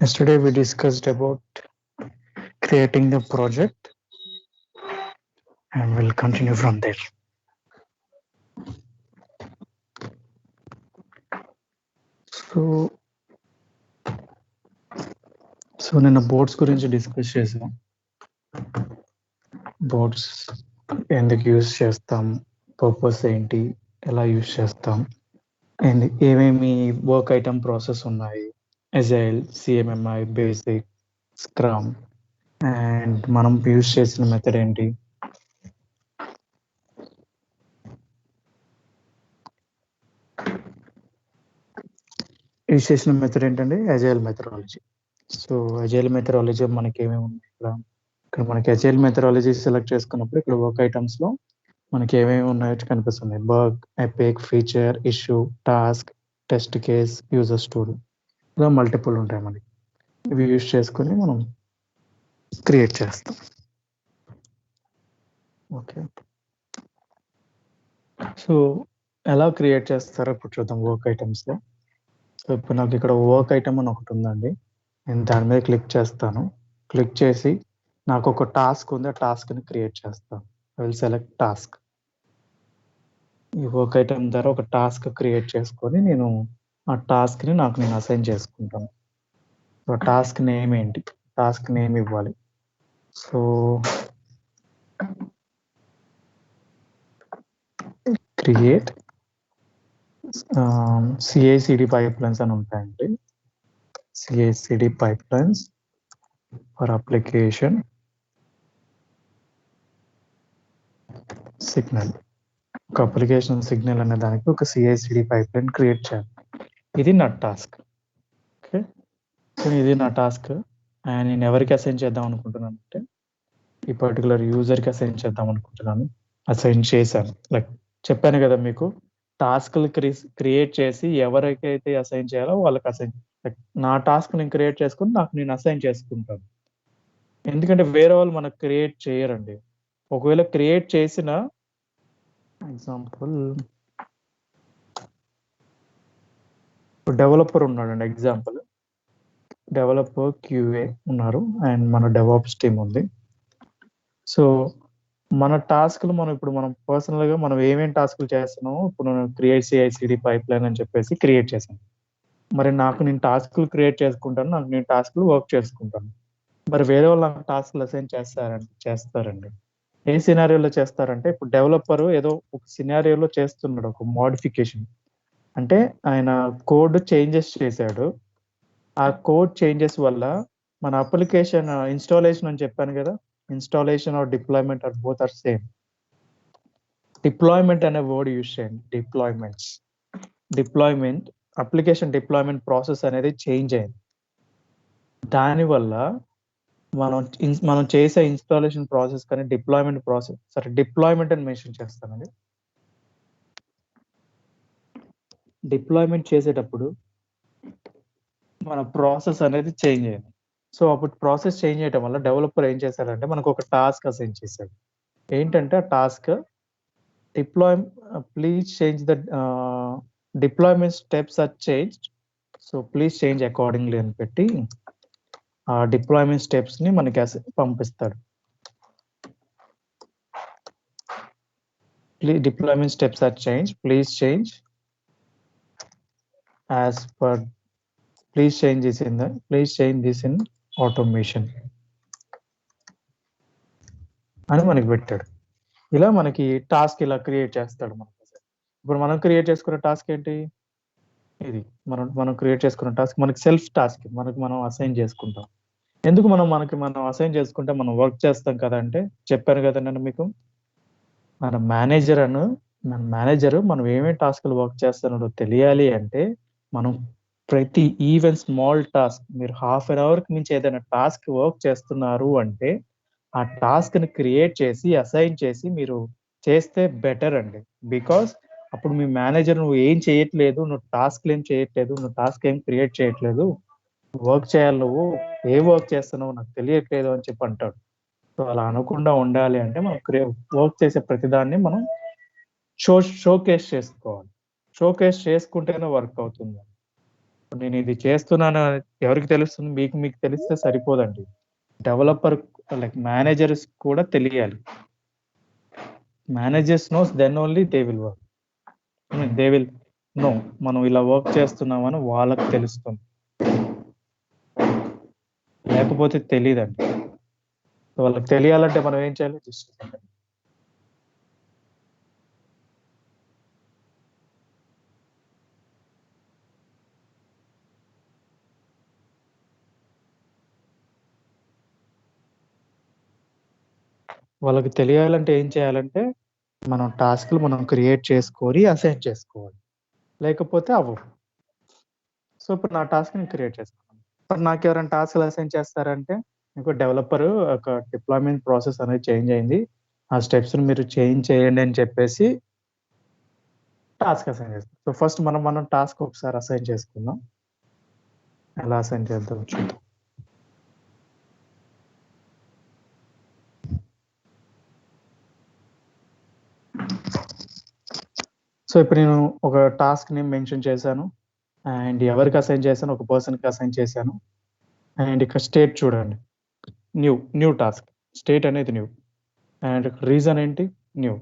Yesterday we discussed about creating the project and we'll continue from there. So నేను boards గురించి discuss చేసాం. Boards ఎందుకు use చేస్తాం, purpose ఏంటి, ఎలా యూజ్ చేస్తాం, అండ్ ఏమేమి వర్క్ ఐటమ్ ప్రాసెస్ ఉన్నాయి, అజైల్, సిఎంఎంఐ, బేసిక్, స్క్రమ్, అండ్ మనం యూజ్ చేసిన మెథడ్ ఏంటి. యూజ్ చేసిన మెథడ్ ఏంటంటే agile methodology. So agile methodology మనకి ఏమేమి ఉన్నాయి ఇక్కడ మనకి అజైల్ మెథడాలజీ సెలెక్ట్ చేసుకున్నప్పుడు ఇక్కడ వర్క్ ఐటమ్స్ లో మనకి ఏమేమి ఉన్నాయో కనిపిస్తున్నాయి. Bug, epic, feature, issue, task, test case, user story, ఇలా మల్టిపుల్ ఉంటాయి మనకి. ఇవి యూజ్ చేసుకుని మనం క్రియేట్ చేస్తాం. ఓకే, సో ఎలా క్రియేట్ చేస్తారో ఇప్పుడు చూద్దాం వర్క్ ఐటమ్స్లో. సో ఇప్పుడు నాకు ఇక్కడ వర్క్ ఐటమ్ అని ఒకటి ఉందండి. నేను దాని మీద క్లిక్ చేస్తాను. క్లిక్ చేసి నాకు ఒక టాస్క్ ఉంది, ఆ టాస్క్ని క్రియేట్ చేస్తాను. I will select task. ఈ వర్క్ ఐటమ్ ద్వారా ఒక టాస్క్ క్రియేట్ చేసుకొని నేను ఆ టాస్క్ని నేను అసైన్ చేసుకుంటాను. సో టాస్క్ నేమ్ ఏంటి, టాస్క్ నేమ్ ఇవ్వాలి. సో క్రియేట్ CI/CD పైప్లైన్స్ అని ఉంటాయండి. CI/CD pipelines for application signal. ఒక అప్లికేషన్ సిగ్నల్ అనే దానికి ఒక CI/CD పైప్లైన్ క్రియేట్ చేయాలి. ఇది నా టాస్క్. ఓకే, సో ఇది నా టాస్క్. అండ్ నేను ఎవరికి అసైన్ చేద్దాం అనుకుంటున్నాను అంటే ఈ పర్టికులర్ యూజర్కి అసైన్ చేద్దాం అనుకుంటున్నాను. అసైన్ చేశాను. లైక్ చెప్పాను కదా మీకు, టాస్క్లు క్రియేట్ చేసి ఎవరికైతే అసైన్ చేయాలో వాళ్ళకి అసైన్. నా టాస్క్ నేను క్రియేట్ చేసుకుని నేను అసైన్ చేసుకుంటాను. ఎందుకంటే వేరే వాళ్ళు మనకు క్రియేట్ చేయరండి. ఒకవేళ క్రియేట్ చేసిన ఎగ్జాంపుల్ డెవలపర్ ఉన్నాడండి. ఎగ్జాంపుల్ డెవలపర్ QA ఉన్నారు అండ్ మన డెవాప్స్ టీమ్ ఉంది. సో మన టాస్క్లు మనం పర్సనల్గా మనం ఏమేమి టాస్క్లు చేస్తున్నామో ఇప్పుడు నేను క్రియేట్ CI/CD పైప్లైన్ అని చెప్పేసి క్రియేట్ చేశాను. మరి నేను టాస్క్లు క్రియేట్ చేసుకుంటాను, నేను టాస్క్లు వర్క్ చేసుకుంటాను. మరి వేరే వాళ్ళు నాకు టాస్క్లు అసైన్ చేస్తారండి. ఏ సినారియోలో చేస్తారంటే ఇప్పుడు డెవలపర్ ఏదో ఒక సినారియోలో చేస్తున్నాడు ఒక మోడిఫికేషన్. అంటే ఆయన కోడ్ చేంజెస్ చేశాడు. ఆ కోడ్ చేంజెస్ వల్ల మన అప్లికేషన్ ఇన్స్టాలేషన్ అని చెప్పాను కదా, installation or deployment or both are same. Deployment అనే వర్డ్ యూజ్ చేయండి. డిప్లాయ్మెంట్ అప్లికేషన్ డిప్లాయ్మెంట్ ప్రాసెస్ అనేది చేంజ్ అయింది. దానివల్ల మనం చేసే ఇన్స్టాలేషన్ ప్రాసెస్ కానీ డిప్లాయ్మెంట్ ప్రాసెస్, సరే డిప్లాయ్మెంట్ అని మెన్షన్ చేస్తానండి. డిప్లాయ్మెంట్ చేసేటప్పుడు మన ప్రాసెస్ అనేది చేంజ్ అయింది. సో అప్పుడు ప్రాసెస్ చేంజ్ చేయడం వల్ల డెవలపర్ ఏం చేశాడంటే మనకు ఒక టాస్క్ అసైన్ చేశాడు. ఏంటంటే ఆ task please change the deployment steps are changed, so please change accordingly అని పెట్టి ఆ డిప్లాయ్మెంట్ స్టెప్స్ ని మనకి పంపిస్తాడు. Deployment steps are change, please change as per, please change this in automation అని మనకి పెట్టాడు. ఇలా మనకి టాస్క్ ఇలా క్రియేట్ చేస్తాడు మనకి. ఇప్పుడు మనం క్రియేట్ చేసుకున్న టాస్క్ ఏంటి, ఇది మనం క్రియేట్ చేసుకున్న టాస్క్ మనకి సెల్ఫ్ టాస్క్, మనం అసైన్ చేసుకుంటాం. ఎందుకు మనం అసైన్ చేసుకుంటే మనం వర్క్ చేస్తాం కదా అంటే చెప్పాను కదా నేను మీకు, మన మేనేజర్ మనం ఏమేమి టాస్క్లు వర్క్ చేస్తున్నాడో తెలియాలి అంటే మనం ప్రతి ఈవెన్ స్మాల్ టాస్క్, మీరు హాఫ్ అన్ అవర్కి మించి ఏదైనా టాస్క్ వర్క్ చేస్తున్నారు అంటే ఆ టాస్క్ ని క్రియేట్ చేసి అసైన్ చేసి మీరు చేస్తే బెటర్ అండి. బికాస్ అప్పుడు మీ మేనేజర్ నువ్వు ఏం చేయట్లేదు, నువ్వు టాస్క్లు ఏం చేయట్లేదు, నువ్వు టాస్క్ ఏం క్రియేట్ చేయట్లేదు, వర్క్ చేయాలి, నువ్వు ఏ వర్క్ చేస్తున్నావు నాకు తెలియట్లేదు అని చెప్పి అంటాడు. సో అలా అనకుండా ఉండాలి అంటే మనం వర్క్ చేసే ప్రతిదాన్ని మనం షోకేస్ చేసుకోవాలి. షోకేస్ చేసుకుంటేనే వర్క్ అవుతుంది. నేను ఇది చేస్తున్నాను ఎవరికి తెలుస్తుంది? మీకు తెలిస్తే సరిపోదండి. డెవలపర్ లైక్ మేనేజర్స్ కూడా తెలియాలి. Managers knows then only they will work. They will know మనం ఇలా వర్క్ చేస్తున్నామని వాళ్ళకి తెలుస్తుంది, లేకపోతే తెలియదండి. వాళ్ళకి తెలియాలంటే మనం ఏం చేయాలి? జస్ట్ వాళ్ళకి తెలియాలంటే ఏం చేయాలంటే మనం టాస్క్లు మనం క్రియేట్ చేసుకొని అసైన్ చేసుకోవాలి, లేకపోతే అవ్వవు. సో ఇప్పుడు నా టాస్క్ నేను క్రియేట్ చేసుకున్నాను. ఇప్పుడు నాకు ఎవరైనా టాస్క్లు అసైన్ చేస్తారంటే మీకు డెవలపర్ ఒక డిప్లాయ్మెంట్ ప్రాసెస్ అనేది చేంజ్ అయింది, ఆ స్టెప్స్ని మీరు చేంజ్ చేయండి అని చెప్పేసి టాస్క్ అసైన్ చేస్తాం. సో ఫస్ట్ మనం టాస్క్ ఒకసారి అసైన్ చేసుకుందాం. ఎలా అసైన్ చేద్దాం చూద్దాం. సో ఇప్పుడు నేను ఒక టాస్క్ని మెన్షన్ చేశాను అండ్ ఎవరికి అసైన్ చేశాను? ఒక పర్సన్కి అసైన్ చేశాను. అండ్ ఇక్కడ స్టేట్ చూడండి, న్యూ టాస్క్, స్టేట్ అనేది న్యూ అండ్ రీజన్ ఏంటి? న్యూ.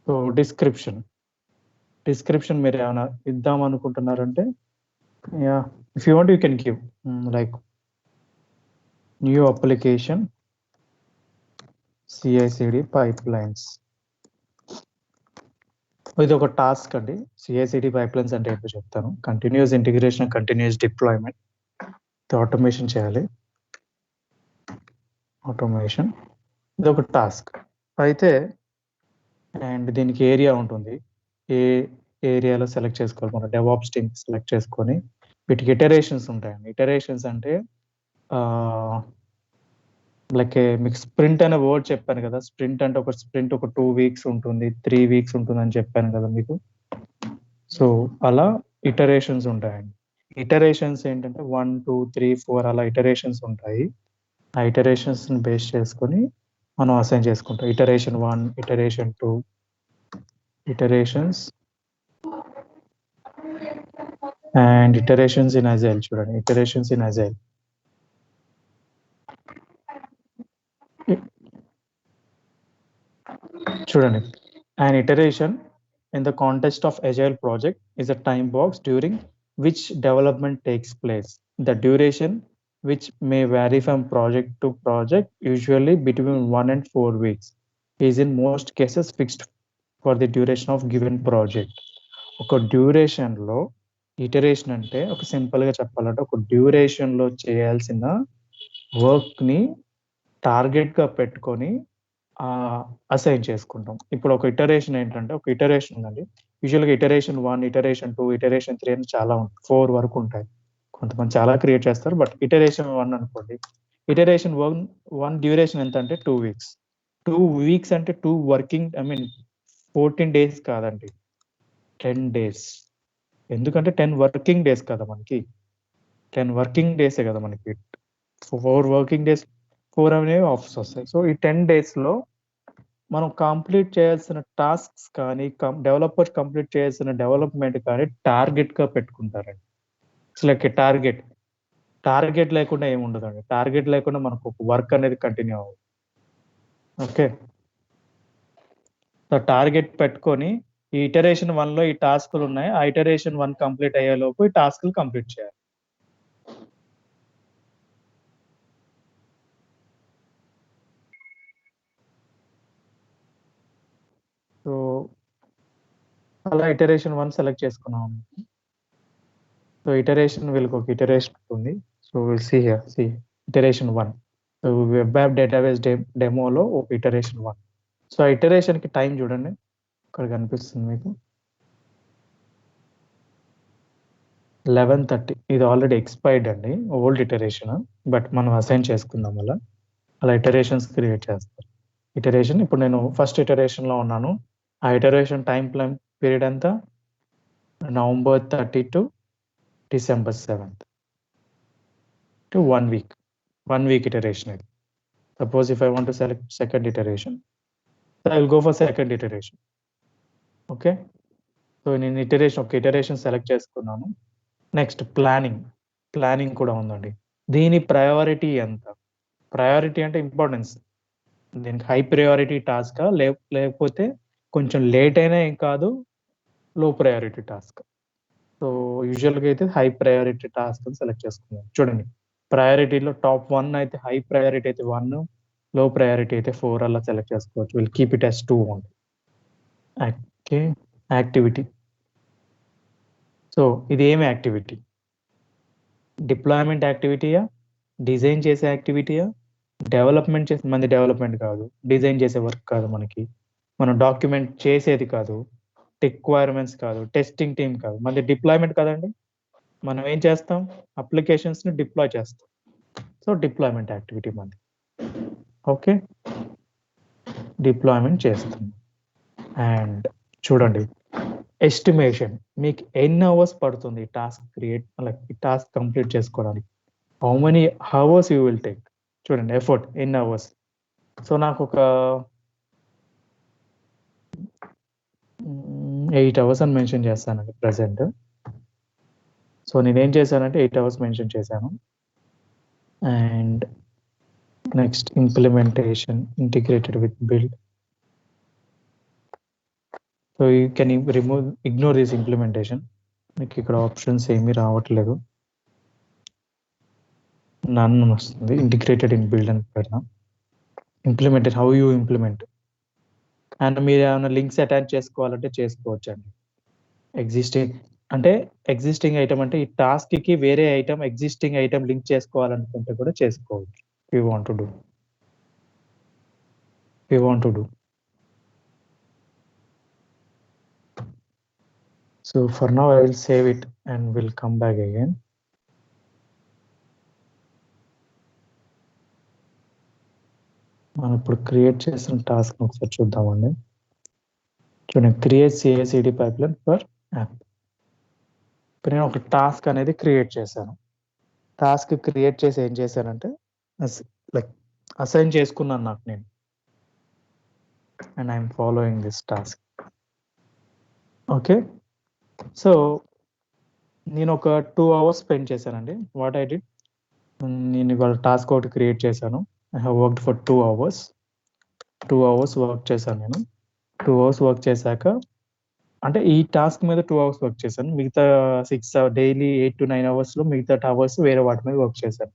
సో డిస్క్రిప్షన్ మీరు ఏమైనా ఇద్దాం అనుకుంటున్నారంటే yeah, if you want you can give like new application CI/CD pipelines. ఇది ఒక టాస్క్ అండి. CI/CD పైప్లైన్స్ అంటే ఏంటో చెప్తాను. Continuous integration, continuous deployment, automation చేయాలి. ఆటోమేషన్ ఇది ఒక టాస్క్ అయితే, అండ్ దీనికి ఏరియా ఉంటుంది. ఏ ఏరియాలో సెలెక్ట్ చేసుకోవాలి? మన డెవాప్స్ టీమ్ సెలెక్ట్ చేసుకొని వీటికి ఇటరేషన్స్ ఉంటాయండి. ఇటరేషన్స్ అంటే లైక్ మీకు స్ప్రింట్ అనే వర్డ్ చెప్పాను కదా. స్ప్రింట్ అంటే ఒక స్ప్రింట్ ఒక 2 వీక్స్ ఉంటుంది, 3 వీక్స్ ఉంటుంది అని చెప్పాను కదా మీకు. సో అలా ఇటరేషన్స్ ఉంటాయండి. ఇటరేషన్స్ ఏంటంటే 1 2 3 4 అలా ఇటరేషన్స్ ఉంటాయి. ఆ ఇటరేషన్స్ బేస్ చేసుకొని మనం అసైన్ చేసుకుంటాం. Iteration 1, iteration 2, iterations and iterations in agile. చూడండి, ఇటరేషన్స్ ఇన్ అజైల్. చూడండి, an iteration in the context of agile project is a time box during which development takes place. The duration, which may vary from project to project, usually between 1 and 4 weeks, is in most cases fixed for the duration of given project. ఒక డ్యూరేషన్లో iteration అంటే ఒక సింపుల్గా చెప్పాలంటే ఒక డ్యూరేషన్లో చేయాల్సిన వర్క్ని టార్గెట్గా పెట్టుకొని అసైన్ చేసుకుంటాం. ఇప్పుడు ఒక ఇటరేషన్ ఏంటంటే, ఒక ఇటరేషన్ ఉందండి. యూజువల్గా ఇటరేషన్ 1, ఇటరేషన్ 2, ఇటరేషన్ 3 అని చాలా ఉంటాయి. 4 వరకు ఉంటాయి. కొంతమంది చాలా క్రియేట్ చేస్తారు, బట్ ఇటరేషన్ 1 అనుకోండి. ఇటరేషన్ 1 డ్యూరేషన్ ఎంత అంటే 2 వీక్స్. 2 వీక్స్ అంటే 2 వర్కింగ్ 14 డేస్ కాదండి, 10 డేస్. ఎందుకంటే 10 వర్కింగ్ డేస్ కదా మనకి. 10 వర్కింగ్ డేసే కదా మనకి. 4 వర్కింగ్ డేస్, 4 అనేవి ఆఫ్స్ వస్తాయి. సో ఈ 10 డేస్లో మనం కంప్లీట్ చేయాల్సిన టాస్క్స్ కానీ డెవలపర్ కంప్లీట్ చేయాల్సిన డెవలప్మెంట్ కానీ టార్గెట్గా పెట్టుకుంటారండి. లైక్ టార్గెట్ లేకుండా ఏముండదండి. టార్గెట్ లేకుండా మనకు ఒక వర్క్ అనేది కంటిన్యూ అవ్వదు. ఓకే, సో టార్గెట్ పెట్టుకొని ఈ ఇటరేషన్ 1లో ఈ టాస్క్లు ఉన్నాయి, ఆ ఇటరేషన్ 1 కంప్లీట్ అయ్యేలోపు ఈ టాస్క్లు కంప్లీట్ చేయాలి. సో అలా ఇటరేషన్ 1 సెలెక్ట్ చేసుకున్నాం. సో ఇటరేషన్ వీళ్ళకి ఒక ఇటరేషన్ ఉంటుంది. So we'll see here, see iteration 1. So web app database డెమోలో ఒక ఇటరేషన్ 1. సో ఆ ఇటరేషన్కి టైం చూడండి, ఇక్కడ కనిపిస్తుంది మీకు 11:30. ఇది ఆల్రెడీ ఎక్స్పైర్డ్ అండి, ఓల్డ్ ఇటరేషన్. బట్ మనం అసైన్ చేసుకుందాం అలా ఇటరేషన్స్ క్రియేట్ చేస్తారు. ఇటరేషన్ ఇప్పుడు నేను ఫస్ట్ ఇటరేషన్లో ఉన్నాను. ఆ ఇటరేషన్ టైం ప్లాన్ పీరియడ్ ఎంత? November 30 to December 7th to 1 week. 1 week iteration. Suppose if I want to select second iteration, so I will go for second iteration. Okay, so నేను ఒక iteration select చేసుకున్నాను. Next planning కూడా ఉందండి. దీని priority ఎంత? Priority అంటే importance. దీనికి high priority టాస్కా లేకపోతే కొంచెం లేట్ అయినా ఏం కాదు, లో ప్రయారిటీ టాస్క్. సో యూజువల్గా అయితే హై ప్రయారిటీ టాస్క్ అని సెలెక్ట్ చేసుకున్నాం. చూడండి, ప్రయారిటీలో టాప్ 1 అయితే హై ప్రయారిటీ అయితే 1, లో ప్రయారిటీ అయితే 4 అలా సెలెక్ట్ చేసుకోవచ్చు. Will keep it as 2 only. Okay, activity. So ఇది ఏమి యాక్టివిటీ? డిప్లాయ్మెంట్ యాక్టివిటీయా, డిజైన్ చేసే యాక్టివిటీయా, డెవలప్మెంట్ చేసే, మంది డెవలప్మెంట్ కాదు, డిజైన్ చేసే వర్క్ కాదు, మనం డాక్యుమెంట్ చేసేది కాదు, రిక్వైర్మెంట్స్ కాదు, టెస్టింగ్ టీమ్ కాదు, మళ్ళీ డిప్లాయ్మెంట్ కదండి. మనం ఏం చేస్తాం? అప్లికేషన్స్ ని డిప్లాయ్ చేస్తాం. సో డిప్లాయ్మెంట్ యాక్టివిటీ మంది. ఓకే, డిప్లాయ్మెంట్ చేస్తాం. అండ్ చూడండి, ఎస్టిమేషన్. మీకు ఎన్ని అవర్స్ పడుతుంది ఈ టాస్క్ కంప్లీట్ చేసుకోవడానికి? How many hours you will take? చూడండి, ఎఫర్ట్ ఎన్ని అవర్స్. సో నాకు ఒక 8 అవర్స్ అని మెన్షన్ చేస్తానండి ప్రజెంట్. సో నేనేం చేశానంటే 8 అవర్స్ మెన్షన్ చేశాను. And next implementation integrated with build. So you can ignore this implementation. మీకు ఇక్కడ ఆప్షన్స్ ఏమీ రావట్లేదు, నన్ వస్తుంది. ఇంటిగ్రేటెడ్ ఇన్ బిల్డ్ అని పెడదాం. Implemented, how you implement. And మీరు ఏమైనా లింక్స్ అటాచ్ చేసుకోవాలంటే చేసుకోవచ్చు అండి. ఎగ్జిస్టింగ్ ఐటమ్ అంటే ఈ టాస్క్ కి వేరే ఐటమ్, ఎగ్జిస్టింగ్ ఐటమ్ లింక్ చేసుకోవాలనుకుంటే కూడా చేసుకోవచ్చు. You want to do. So for now I will save it and will come back again. మనం ఇప్పుడు క్రియేట్ చేసిన టాస్క్ ఒకసారి చూద్దామండి. చూడండి, create CI/CD pipeline for app. ఇప్పుడు నేను ఒక టాస్క్ అనేది క్రియేట్ చేశాను. టాస్క్ క్రియేట్ చేసి ఏం చేశానంటే అసైన్ చేసుకున్నాను నాకు నేను. And I'm following this task. Okay, so నేను ఒక 2 అవర్స్ స్పెండ్ చేశానండి. వాట్ ఐ డిడ్, నేను ఇవాళ టాస్క్ ఒకటి క్రియేట్ చేశాను. I have worked for 2 hours. 2 hours work చేశాను నేను. 2 అవర్స్ వర్క్ చేశాక, అంటే ఈ టాస్క్ మీద 2 అవర్స్ వర్క్ చేశాను. మిగతా 6 డైలీ 8 to 9 అవర్స్లో మిగతా అవర్స్ వేరే వాటి మీద వర్క్ చేశాను.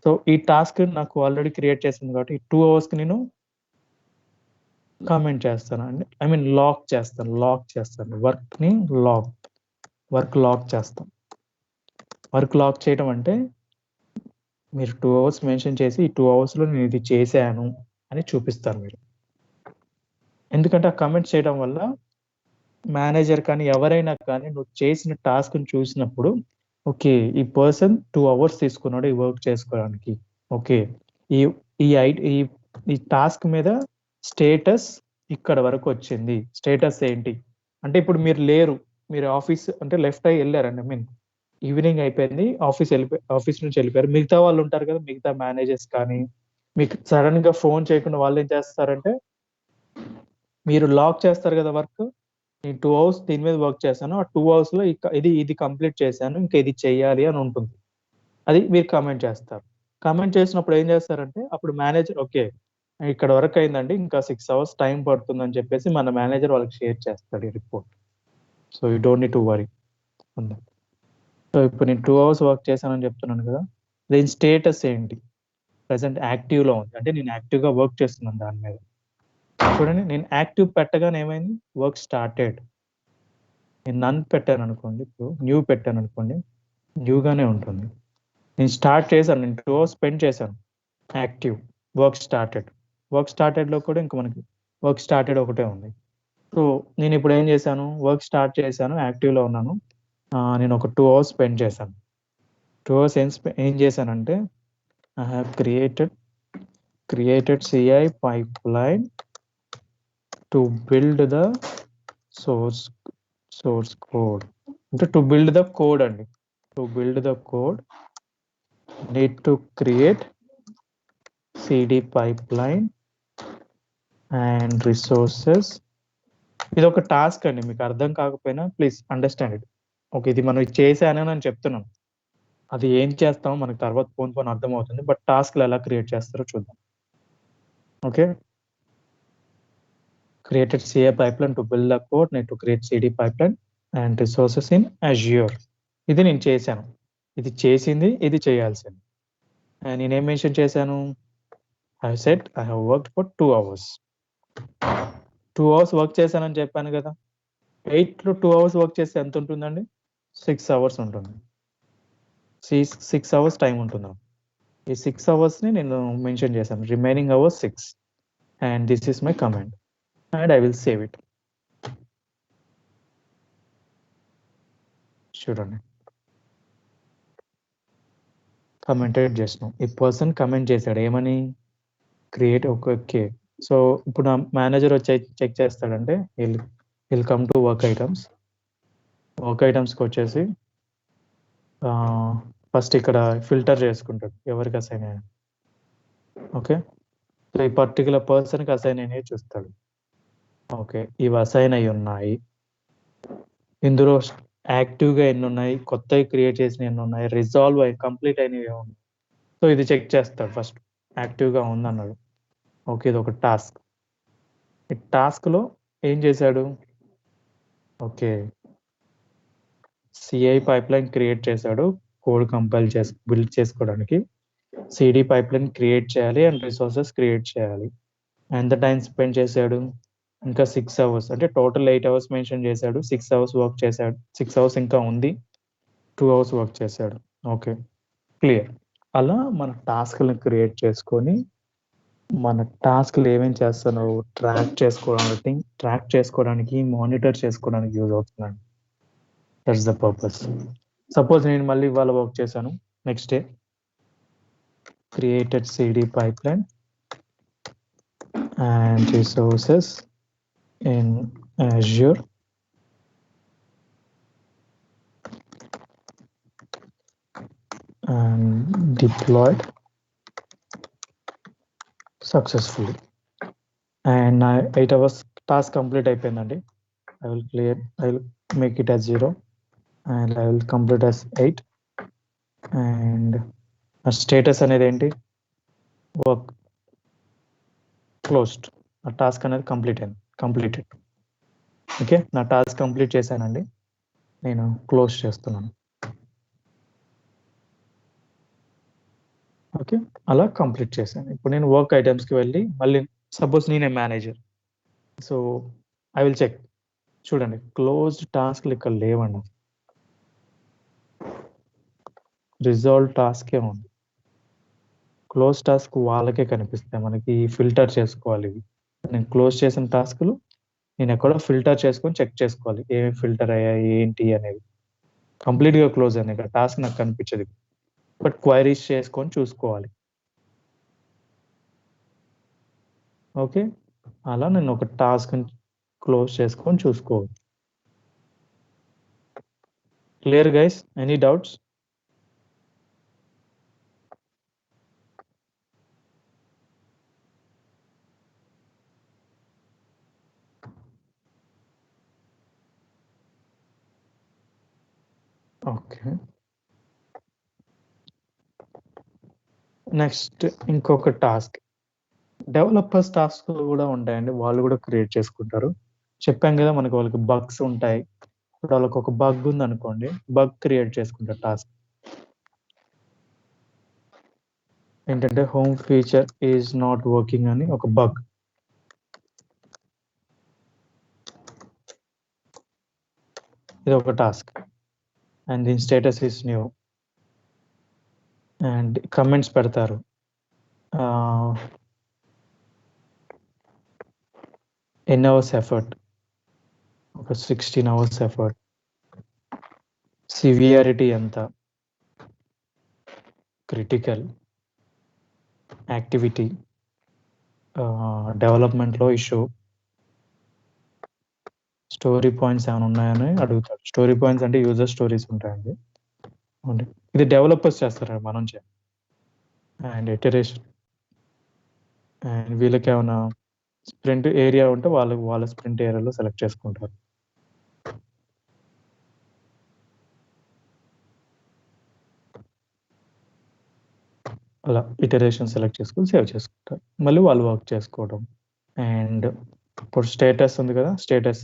సో ఈ టాస్క్ నాకు ఆల్రెడీ క్రియేట్ చేసింది కాబట్టి ఈ 2 అవర్స్కి నేను కామెంట్ చేస్తాను అండి. ఐ మీన్ లాక్ చేస్తాను వర్క్ని. వర్క్ లాక్ చేస్తాం. వర్క్ లాక్ చేయడం అంటే మీరు 2 అవర్స్ మెన్షన్ చేసి ఈ 2 అవర్స్లో నేను ఇది చేశాను అని చూపిస్తారు మీరు. ఎందుకంటే ఆ కమెంట్ చేయడం వల్ల మేనేజర్ కానీ ఎవరైనా కానీ నువ్వు చేసిన టాస్క్ని చూసినప్పుడు, ఓకే ఈ పర్సన్ 2 అవర్స్ తీసుకున్నాడు ఈ వర్క్ చేసుకోవడానికి. ఓకే, ఈ టాస్క్ మీద స్టేటస్ ఇక్కడ వరకు వచ్చింది. స్టేటస్ ఏంటి అంటే, ఇప్పుడు మీరు లేరు, మీరు ఆఫీస్ అంటే లెఫ్ట్ అయ్యి వెళ్ళారండి. ఐ మీన్ ఈవినింగ్ అయిపోయింది, ఆఫీస్ నుంచి వెళ్ళిపోయారు. మిగతా వాళ్ళు ఉంటారు కదా, మిగతా మేనేజర్స్ కానీ, మీకు సడన్ గా ఫోన్ చేయకుండా వాళ్ళు ఏం చేస్తారంటే, మీరు లాక్ చేస్తారు కదా వర్క్. నేను 2 అవర్స్ దీని మీద వర్క్ చేశాను, ఆ 2 అవర్స్ లో ఇది కంప్లీట్ చేశాను, ఇంకా ఇది చెయ్యాలి అని ఉంటుంది. అది మీరు కామెంట్ చేస్తారు. కామెంట్ చేసినప్పుడు ఏం చేస్తారంటే, అప్పుడు మేనేజర్ ఓకే ఇక్కడ వరకు అయిందండి, ఇంకా 6 అవర్స్ టైం పడుతుందని చెప్పేసి మన మేనేజర్ వాళ్ళకి షేర్ చేస్తాడు ఈ report. So you don't need to worry. So ఇప్పుడు నేను 2 అవర్స్ వర్క్ చేశానని చెప్తున్నాను కదా, దీని స్టేటస్ ఏంటి? ప్రెసెంట్ యాక్టివ్లో ఉంది, అంటే నేను యాక్టివ్గా వర్క్ చేస్తున్నాను దాని మీద. చూడండి, నేను యాక్టివ్ పెట్టగానే ఏమైంది, వర్క్ స్టార్టెడ్. నేను నన్ పెట్టాను అనుకోండి, ఇప్పుడు న్యూ పెట్టాను అనుకోండి, న్యూగానే ఉంటుంది. నేను స్టార్ట్ చేశాను, నేను 2 అవర్స్ స్పెండ్ చేశాను, యాక్టివ్, వర్క్ స్టార్టెడ్లో కూడా ఇంకా మనకి వర్క్ స్టార్టెడ్ ఒకటే ఉంది. సో నేను ఇప్పుడు ఏం చేశాను, వర్క్ స్టార్ట్ చేశాను, యాక్టివ్లో ఉన్నాను. నేను ఒక 2 అవర్స్ స్పెండ్ చేశాను. 2 అవర్స్ ఏం చేశానంటే, I have created CI pipeline to build the source code. అంటే టు బిల్డ్ ద కోడ్ అండి. To build the code need to create CD pipeline and resources. ఇది ఒక టాస్క్ అండి, మీకు అర్థం కాకపోయినా ప్లీజ్ అండర్స్టాండ్ ఇట్. ఓకే, ఇది మనం ఇది చేశానని నేను చెప్తున్నాను. అది ఏం చేస్తామో మనకు తర్వాత పోను అర్థమవుతుంది. బట్ టాస్క్‌లు ఎలా క్రియేట్ చేస్తారో చూద్దాం. Okay. Created CI pipeline to build the code, need to create CD pipeline and resources in Azure. ఇది నేను చేశాను. ఇది చేసింది, ఇది చేయాల్సింది. నేనేం మెన్షన్ చేశాను? I said I have worked for 2 hours. 2 hours work చేశానని చెప్పాను కదా! 8లో 2 అవర్స్ వర్క్ చేస్తే ఎంత ఉంటుందండి? 6 అవర్స్ ఉంటుంది. 6 అవర్స్ టైం ఉంటుంది. ఈ 6 అవర్స్‌ని నేను మెన్షన్ చేశాను. Remaining hours 6 and this is my command and I will save it. చూడండి. కమెంటెడ్ చేసినాం. ఈ పర్సన్ కమెంట్ చేశాడు ఏమని? Create okay. సో ఇప్పుడు నా మేనేజర్ వచ్చి చెక్ చేస్తాడంటే we'll come to work items. Work ఐటమ్స్కి వచ్చేసి ఫస్ట్ ఇక్కడ ఫిల్టర్ చేసుకుంటాడు ఎవరికి అసైన్ అయ్యాను. ఓకే. సో ఈ పర్టికులర్ పర్సన్కి అసైన్ అయినవి చూస్తాడు. ఓకే, ఇవి అసైన్ అయి ఉన్నాయి. ఇందులో యాక్టివ్గా ఎన్ని ఉన్నాయి, కొత్తవి క్రియేట్ చేసిన ఎన్ని ఉన్నాయి, రిజాల్వ్ అయ్యి కంప్లీట్ అయినవి ఏమున్నాయి. సో ఇది చెక్ చేస్తాడు ఫస్ట్. యాక్టివ్గా ఉందన్నాడు. ఓకే, ఇది ఒక టాస్క్. ఈ టాస్క్లో ఏం చేశాడు? ఓకే, CI పైప్లైన్ క్రియేట్ చేశాడు కోడ్ కంపైల్ బిల్డ్ చేసుకోవడానికి. CD పైప్లైన్ క్రియేట్ చేయాలి అండ్ రిసోర్సెస్ క్రియేట్ చేయాలి. ఎంత టైం స్పెండ్ చేశాడు? ఇంకా 6 అవర్స్, అంటే టోటల్ 8 అవర్స్ మెన్షన్ చేశాడు. 6 అవర్స్ వర్క్ చేశాడు. 6 అవర్స్ ఇంకా ఉంది. 2 అవర్స్ వర్క్ చేశాడు. Okay, clear. అలా మన టాస్క్లను క్రియేట్ చేసుకొని మన టాస్క్లు ఏమేమి చేస్తానో ట్రాక్ చేసుకోవడానికి మానిటర్ చేసుకోవడానికి యూజ్ అవుతుందండి. That's the purpose. సపోజ్ నేను మళ్ళీ ఇవాళ వర్క్ చేశాను. Next day created CD pipeline and resources in Azure and deployed successfully. And 8 hours task complete అయిపోయిందండి. I will make it as 0 and I will complete as 8 and status అనేది ఏంటి? Work closed. ఆ task అనేది completed. Okay, నా task complete చేశానండి. నేను close చేస్తున్నాను. Okay, అలా కంప్లీట్ చేశాను. ఇప్పుడు నేను వర్క్ ఐటమ్స్కి వెళ్ళి మళ్ళీ సపోజ్ నేనే manager. So I will check. చూడండి, క్లోజ్డ్ టాస్క్లు ఇక్కడ లేవండి. రిజాల్వ్ టాస్కే ఉంది. క్లోజ్ టాస్క్ వాళ్ళకే కనిపిస్తాయి. మనకి ఫిల్టర్ చేసుకోవాలి. నేను క్లోజ్ చేసిన టాస్క్లు నేను ఎక్కడో ఫిల్టర్ చేసుకొని చెక్ చేసుకోవాలి. ఏమి ఫిల్టర్ అయ్యాయి ఏంటి అనేది. కంప్లీట్గా క్లోజ్ అయినాయి ఇక్కడ టాస్క్ నాకు కనిపించదు. బట్ క్వైరీస్ చేసుకొని చూసుకోవాలి. ఓకే, అలా నేను ఒక టాస్క్ క్లోజ్ చేసుకొని చూసుకోవాలి. Clear guys? Any doubts? Okay, next ఇంకొక టాస్క్. డెవలపర్స్ టాస్క్లు కూడా ఉంటాయండి. వాళ్ళు కూడా క్రియేట్ చేసుకుంటారు. చెప్పాం కదా మనకి వాళ్ళకి బగ్స్ ఉంటాయి. ఇప్పుడు వాళ్ళకి ఒక బగ్ ఉంది అనుకోండి, బగ్ క్రియేట్ చేసుకుంటారు టాస్క్. ఏంటంటే home feature is not working అని ఒక బగ్. ఇది ఒక టాస్క్ అండ్ దీని status is new and comments పెడతారు. ఎన్ అవర్స్ ఎఫర్ట్? ఒక 16 అవర్స్ ఎఫర్ట్. సివియారిటీ ఎంత? క్రిటికల్. యాక్టివిటీ. డెవలప్మెంట్లో ఇష్యూ. స్టోరీ పాయింట్స్ ఏమైనా ఉన్నాయని అడుగుతాడు. స్టోరీ పాయింట్స్ అంటే యూజర్ స్టోరీస్ ఉంటాయండి. ఇది డెవలపర్స్ చేస్తారు, మనం చేయాలి. And iteration. అండ్ వీళ్ళకి ఏమైనా స్ప్రింట్ ఏరియా ఉంటే వాళ్ళ స్ప్రింట్ ఏరియాలో సెలెక్ట్ చేసుకుంటారు. అలా ఇటరేషన్ సెలెక్ట్ చేసుకొని సేవ్ చేసుకుంటారు. మళ్ళీ వాళ్ళు వర్క్ చేసుకోవడం. అండ్ ఇప్పుడు స్టేటస్ ఉంది కదా, స్టేటస్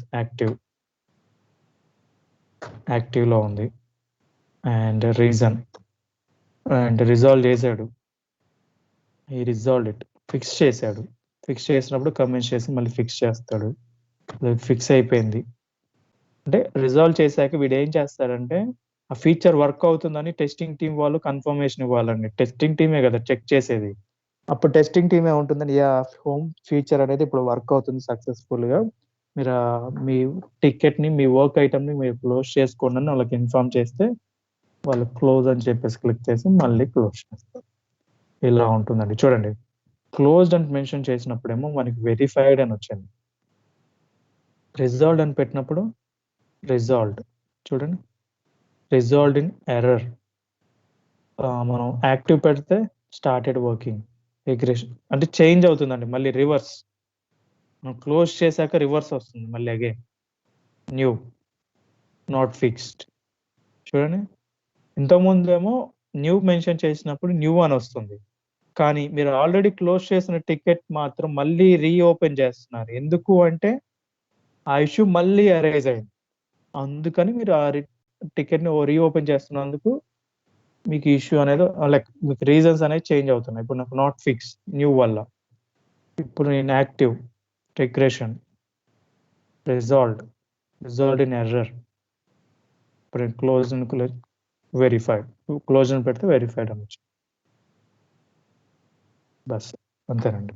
యాక్టివ్లో ఉంది. అండ్ రీజన్ అండ్ రిజాల్వ్ చేశాడు, ఈ రిజాల్వ్ ఇట్ ఫిక్స్ చేశాడు. ఫిక్స్ చేసినప్పుడు కమెంట్స్ చేసి మళ్ళీ ఫిక్స్ చేస్తాడు. ఫిక్స్ అయిపోయింది అంటే రిజాల్వ్ చేశాక వీడు ఏం చేస్తాడంటే ఆ ఫీచర్ వర్క్ అవుతుందని టెస్టింగ్ టీం వాళ్ళు కన్ఫర్మేషన్ ఇవ్వాలండి. టెస్టింగ్ టీమే కదా చెక్ చేసేది. అప్పుడు టెస్టింగ్ టీమ్ ఏముంటుందని, హోమ్ ఫీచర్ అనేది ఇప్పుడు వర్క్ అవుతుంది సక్సెస్ఫుల్ గా, మీరు మీ టికెట్ ని, మీ వర్క్ ఐటమ్ ని మీరు క్లోజ్ చేసుకోండి అని వాళ్ళకి ఇన్ఫార్మ్ చేస్తే వాళ్ళు క్లోజ్ అని చెప్పేసి క్లిక్ చేసి మళ్ళీ క్లోజ్ చేస్తారు. ఇలా ఉంటుందండి. చూడండి, క్లోజ్డ్ అని మెన్షన్ చేసినప్పుడేమో మనకి వెరిఫైడ్ అని వచ్చింది. రిజాల్వ్డ్ అని పెట్టినప్పుడు రిజాల్వ్డ్. చూడండి, రిజాల్వ్డ్ ఇన్ ఎర్రర్. మనం యాక్టివ్ పెడితే స్టార్టెడ్ వర్కింగ్. రిగ్రెషన్ అంటే చేంజ్ అవుతుందండి, మళ్ళీ రివర్స్. మనం క్లోజ్ చేశాక రివర్స్ వస్తుంది మళ్ళీ అగైన్ న్యూ, నాట్ ఫిక్స్డ్. చూడండి, ఇంతకుముందు ఏమో న్యూ మెన్షన్ చేసినప్పుడు న్యూ అని వస్తుంది, కానీ మీరు ఆల్రెడీ క్లోజ్ చేసిన టికెట్ మాత్రం మళ్ళీ రీఓపెన్ చేస్తున్నారు. ఎందుకు అంటే ఆ ఇష్యూ మళ్ళీ అరైజ్ అయింది, అందుకని మీరు ఆ టికెట్ ని రీఓపెన్ చేస్తున్నందుకు మీకు ఇష్యూ అనేది లైక్ మీకు రీజన్స్ అనేది చేంజ్ అవుతున్నాయి. ఇప్పుడు నాకు నాట్ ఫిక్స్ న్యూ వల్ల, ఇప్పుడు నేను active, regression, resolved in error. ఇప్పుడు నేను క్లోజ్ వెరిఫైడ్, క్లోజ్ అని పెడితే వెరిఫైడ్ అనొచ్చు. బస్ అంతేనండి.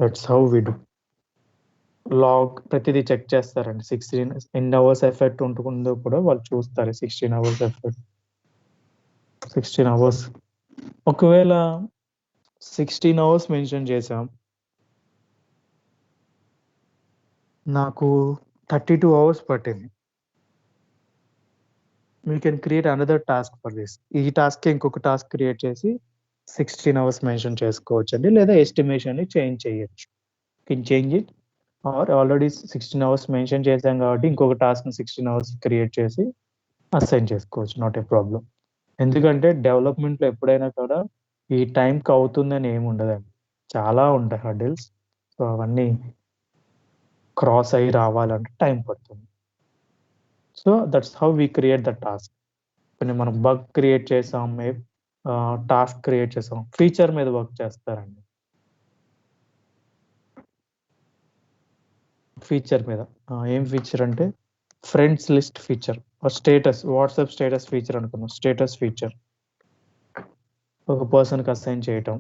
That's how we do. Log ప్రతిదీ చెక్ చేస్తారండి. 16 ఎన్ని అవర్స్ ఎఫెక్ట్ ఉంటుందో కూడా వాళ్ళు చూస్తారు. 16 అవర్స్ ఎఫెక్ట్, 16 అవర్స్. ఒకవేళ 16 అవర్స్ మెన్షన్ చేసాం, నాకు 32 అవర్స్ పట్టింది. We can create another task for this. ఈ టాస్క్ ఇంకొక టాస్క్ క్రియేట్ చేసి 16 అవర్స్ మెన్షన్ చేసుకోవచ్చు అండి, లేదా ఎస్టిమేషన్ ని చేంజ్ చేయొచ్చు. Can change it, or already 16 hours mention చేశాం కాబట్టి ఇంకొక టాస్క్ 16 అవర్స్ క్రియేట్ చేసి అసైన్ చేసుకోవచ్చు. Not a problem. ఎందుకంటే డెవలప్మెంట్లో ఎప్పుడైనా కూడా ఈ టైంకి అవుతుందని ఏమి ఉండదండి, చాలా ఉంటాయి హర్డిల్స్. సో అవన్నీ క్రాస్ అయ్యి రావాలంటే టైం పడుతుంది. So that's how we create the task. కొన్ని మనం బగ్ క్రియేట్ చేసాం, టాస్క్ క్రియేట్ చేసాం, ఫీచర్ మీద వర్క్ చేస్తారండి. ఫీచర్ మీద ఏం ఫీచర్ అంటే friends list feature, status, WhatsApp status feature అనుకున్నాం. స్టేటస్ ఫీచర్ ఒక పర్సన్కి అసైన్ చేయటం.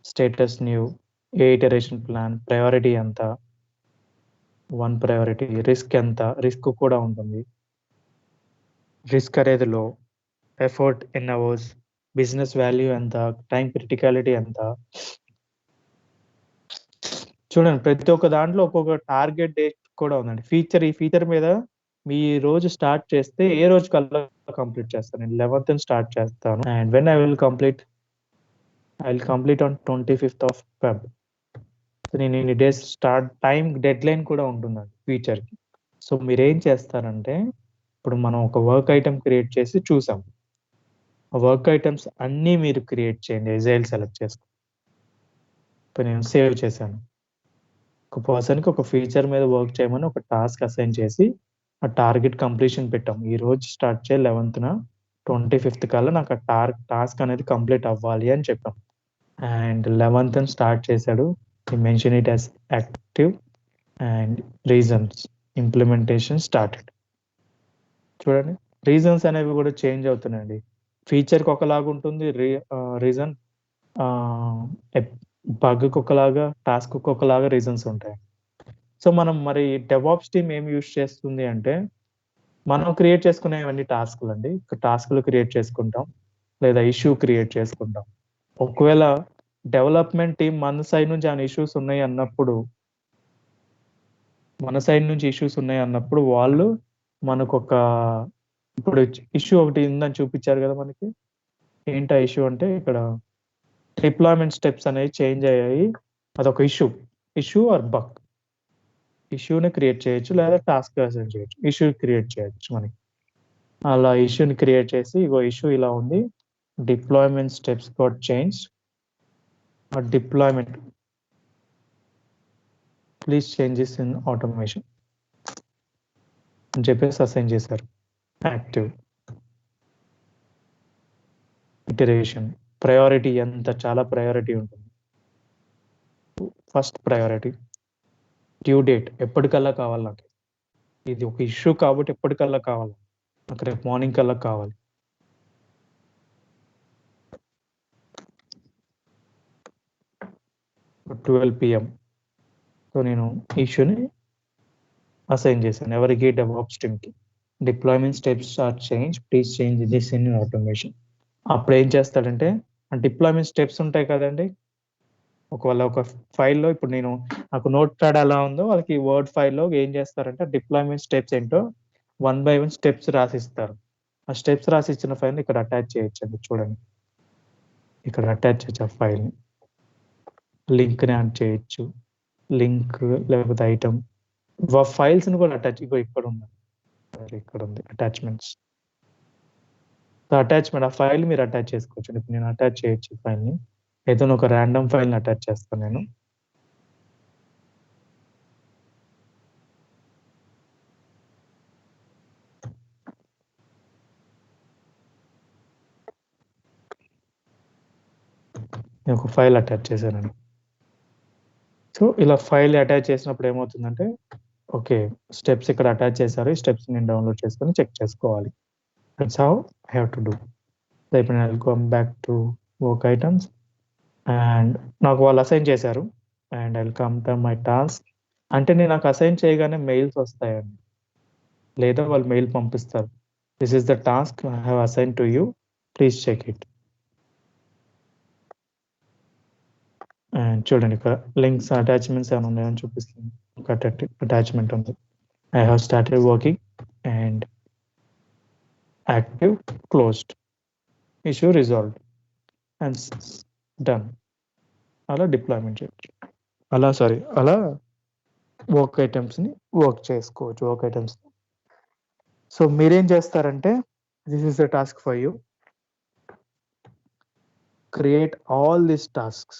స్టేటస్ న్యూ, ఏ ఇటరేషన్ ప్లాన్, ప్రయారిటీ ఎంత, 1 ప్రయారిటీ, రిస్క్ ఎంత, రిస్క్ కూడా ఉంటుంది. రిస్క్ అనేది లో, effort in hours, business value ఎంత, టైం క్రిటికాలిటీ ఎంత. చూడండి, ప్రతి ఒక్క దాంట్లో ఒక్కొక్క టార్గెట్ డేట్ కూడా ఉందండి. ఈ ఫీచర్ మీద మీ రోజు స్టార్ట్ చేస్తే ఏ రోజు కల్లా కంప్లీట్ చేస్తాను. నేను 11th స్టార్ట్ చేస్తాను, and when I will complete on 25th of Feb. నేను ఇన్ని days start time dead line కూడా ఉంటుందండి ఫీచర్కి. సో మీరు ఏం చేస్తారంటే, ఇప్పుడు మనం ఒక వర్క్ ఐటమ్ క్రియేట్ చేసి చూసాం, ఆ వర్క్ ఐటమ్స్ అన్నీ మీరు క్రియేట్ చేయండి. ఎజైల్ సెలెక్ట్ చేసుకో. ఇప్పుడు నేను సేవ్ చేశాను. ఒక పర్సన్కి ఒక ఫీచర్ మీద వర్క్ చేయమని ఒక టాస్క్ అసైన్ చేసి ఆ టార్గెట్ కంప్లీషన్ పెట్టాం. ఈ రోజు స్టార్ట్ చేయ 11th, 25th కల్లా నాకు ఆ టాస్క్ అనేది కంప్లీట్ అవ్వాలి అని చెప్పాం. అండ్ 11th స్టార్ట్ చేశాడు. Mention it as active and reasons, implementation started. చూడండి, రీజన్స్ అనేవి కూడా చేంజ్ అవుతున్నాయండి. ఫీచర్కి ఒకలాగా ఉంటుంది రీజన్, బగ్కి ఒకలాగా, టాస్క్ ఒకలాగా రీజన్స్ ఉంటాయి. సో మనం మరి డెవాప్స్ టీమ్ ఏం యూస్ చేస్తుంది అంటే, మనం క్రియేట్ చేసుకునేవన్నీ టాస్క్లు అండి. టాస్క్లు క్రియేట్ చేసుకుంటాం, లేదా ఇష్యూ క్రియేట్ చేసుకుంటాం. ఒకవేళ డెవలప్మెంట్ టీం మన సైడ్ నుంచి ఆ ఇష్యూస్ ఉన్నాయి అన్నప్పుడు, వాళ్ళు మనకు ఒక, ఇప్పుడు ఇష్యూ ఒకటి ఉందని చూపించారు కదా మనకి. ఏంటి ఆ ఇష్యూ అంటే, ఇక్కడ డిప్లాయ్మెంట్ స్టెప్స్ అనేవి చేంజ్ అయ్యాయి. అదొక ఇష్యూ ఆర్ బగ్. ఇష్యూని క్రియేట్ చేయొచ్చు, లేదా టాస్క్ అసైన్ చేయొచ్చు. ఇష్యూ క్రియేట్ చేయొచ్చు మనకి. అలా ఇష్యూని క్రియేట్ చేసి, ఇగో ఇష్యూ ఇలా ఉంది, deployment steps got changed, or deployment, please changes in automation అని చెప్పేసి అసైన్ చేశారు. యాక్టివ్ ఇటరేషన్, ప్రయారిటీ ఎంత, చాలా ప్రయారిటీ ఉంటుంది. ఫస్ట్ ప్రయారిటీ డ్యూ డేట్, ఎప్పటికల్లా కావాలి నాకు, ఇది ఒక ఇష్యూ కాబట్టి ఎప్పటికల్లా కావాలి నాకు, రేపు మార్నింగ్ కల్లా కావాలి. ట్వెల్వ్ పిఎం సో నేను ఇష్యూని అసైన్ చేశాను ఎవరికి, డెవాప్స్ టీమ్కి. Deployment steps are change, please change this in automation. అప్పుడు ఏం చేస్తాడంటే డిప్లాయ్మెంట్ స్టెప్స్ ఉంటాయి కదండి, ఒకవేళ ఒక ఫైల్లో ఇప్పుడు నేను నాకు నోట్ ప్యాడ్ ఎలా ఉందో వాళ్ళకి వర్డ్ ఫైల్లో ఏం చేస్తారంటే డిప్లాయ్మెంట్ స్టెప్స్ ఏంటో 1 by 1 స్టెప్స్ రాసిస్తారు. ఆ స్టెప్స్ రాసి ఇచ్చిన ఫైల్ ఇక్కడ అటాచ్ చేయొచ్చండి. చూడండి ఇక్కడ అటాచ్ చేయొచ్చు ఆ ఫైల్ని, లింక్ని యాడ్ చేయొచ్చు, లింక్ లేకపోతే ఐటమ్, ఫైల్స్ని కూడా అటాచ్, ఇక్కడ ఉంది, ఇక్కడ ఉంది అటాచ్మెంట్స్. అటాచ్మెంట్ ఆ ఫైల్ మీరు అటాచ్ చేసుకోవచ్చు. ఇప్పుడు నేను అటాచ్ చేయొచ్చు ఫైల్ని, ఏదైనా ఒక ర్యాండమ్ ఫైల్ని అటాచ్ చేస్తాను నేను. ఒక ఫైల్ అటాచ్ చేశానండి. సో ఇలా ఫైల్ అటాచ్ చేసినప్పుడు ఏమవుతుందంటే ఓకే స్టెప్స్ ఇక్కడ అటాచ్ చేశారు, ఈ స్టెప్స్ నేను డౌన్లోడ్ చేసుకొని చెక్ చేసుకోవాలి. That's how I have to do. ఇప్పుడు నేను come back to work items and నాకు వాళ్ళు అసైన్ చేశారు and I will come to my task. అంటే నేను నాకు అసైన్ చేయగానే మెయిల్స్ వస్తాయండి, లేదా వాళ్ళు మెయిల్ పంపిస్తారు, this is the task I have assign to you, please check it. And చూడండి ఇక్కడ లింక్స్ అటాచ్మెంట్స్ ఏమైనా ఉన్నాయని చూపిస్తుంది. ఒక అటాచ్మెంట్ ఉంది, I have started working and active closed, issue resolved and done. అలా డిప్లాయ్మెంట్ చేయొచ్చు, అలా వర్క్ ఐటమ్స్ని వర్క్ చేసుకోవచ్చు, వర్క్ ఐటమ్స్. సో మీరేం చేస్తారంటే this is the task for you, create all these tasks.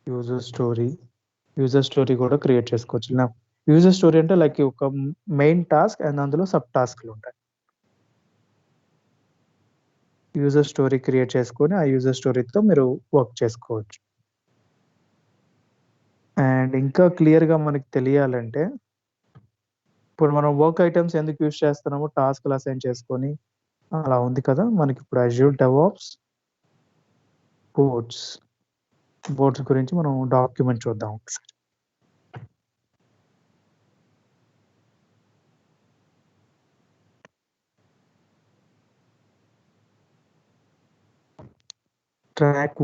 User story కూడా క్రియేట్ చేసుకోవచ్చు. నా యూజర్ స్టోరీ అంటే లైక్ ఒక మెయిన్ టాస్క్ అండ్ అందులో సబ్ టాస్క్లు ఉంటాయి. యూజర్ స్టోరీ క్రియేట్ చేసుకొని ఆ యూజర్ స్టోరీతో మీరు వర్క్ చేసుకోవచ్చు. అండ్ ఇంకా క్లియర్గా మనకి తెలియాలంటే ఇప్పుడు మనం వర్క్ ఐటమ్స్ ఎందుకు యూజ్ చేస్తున్నామో టాస్క్లు అసైన్ చేసుకొని అలా ఉంది కదా మనకి. ఇప్పుడు అజ్యూర్ డెవాప్స్ బోర్డ్స్ గురించి మనం డాక్యుమెంట్ చూద్దాం ఒకసారి. Track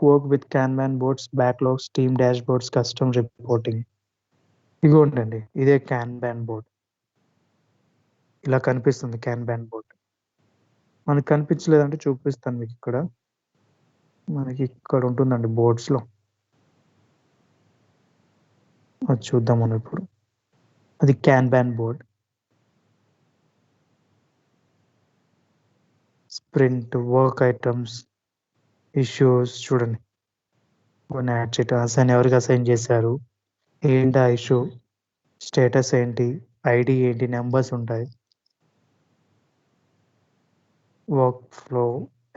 work with Kanban boards, backlogs, team dashboards, custom reporting. ఇదిగోండి ఇదే క్యాన్బాన్ బోర్డ్, ఇలా కనిపిస్తుంది క్యాన్బాన్ బోర్డ్. మనకి కనిపించలేదంటే చూపిస్తాను మీకు. మనకి ఇక్కడ ఉంటుందండి బోర్డ్స్లో, అది చూద్దాం మనం ఇప్పుడు. అది Kanban board. Sprint, work items, issues చూడండి కొన్ని యాడ్ చేయటం, అసైన్ ఎవరికి అసైన్ చేశారు, ఏంటి ఆ ఇష్యూ, స్టేటస్ ఏంటి, ఐడి ఏంటి, నెంబర్స్ ఉంటాయి, వర్క్ ఫ్లో,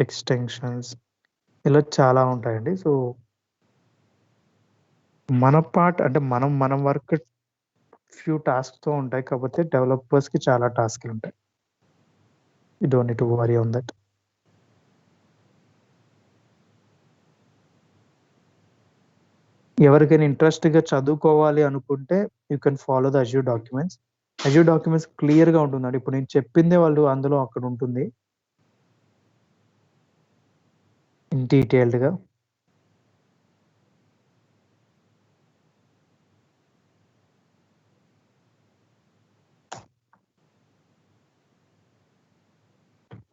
ఎక్స్టెన్షన్స్, ఇలా చాలా ఉంటాయండి. సో మన పార్ట్ అంటే మనం వర్క్ ఫ్యూ టాస్క్తో ఉంటాయి, కాకపోతే డెవలపర్స్కి చాలా టాస్క్లు ఉంటాయి. You don't need to worry on that. ఎవరికైనా ఇంట్రెస్ట్గా చదువుకోవాలి అనుకుంటే you can follow the Azure documents. Azure documents క్లియర్గా ఉంటుందండి. ఇప్పుడు నేను చెప్పిందే వాళ్ళు అందులో అక్కడ ఉంటుంది ఇన్ డీటెయిల్డ్గా.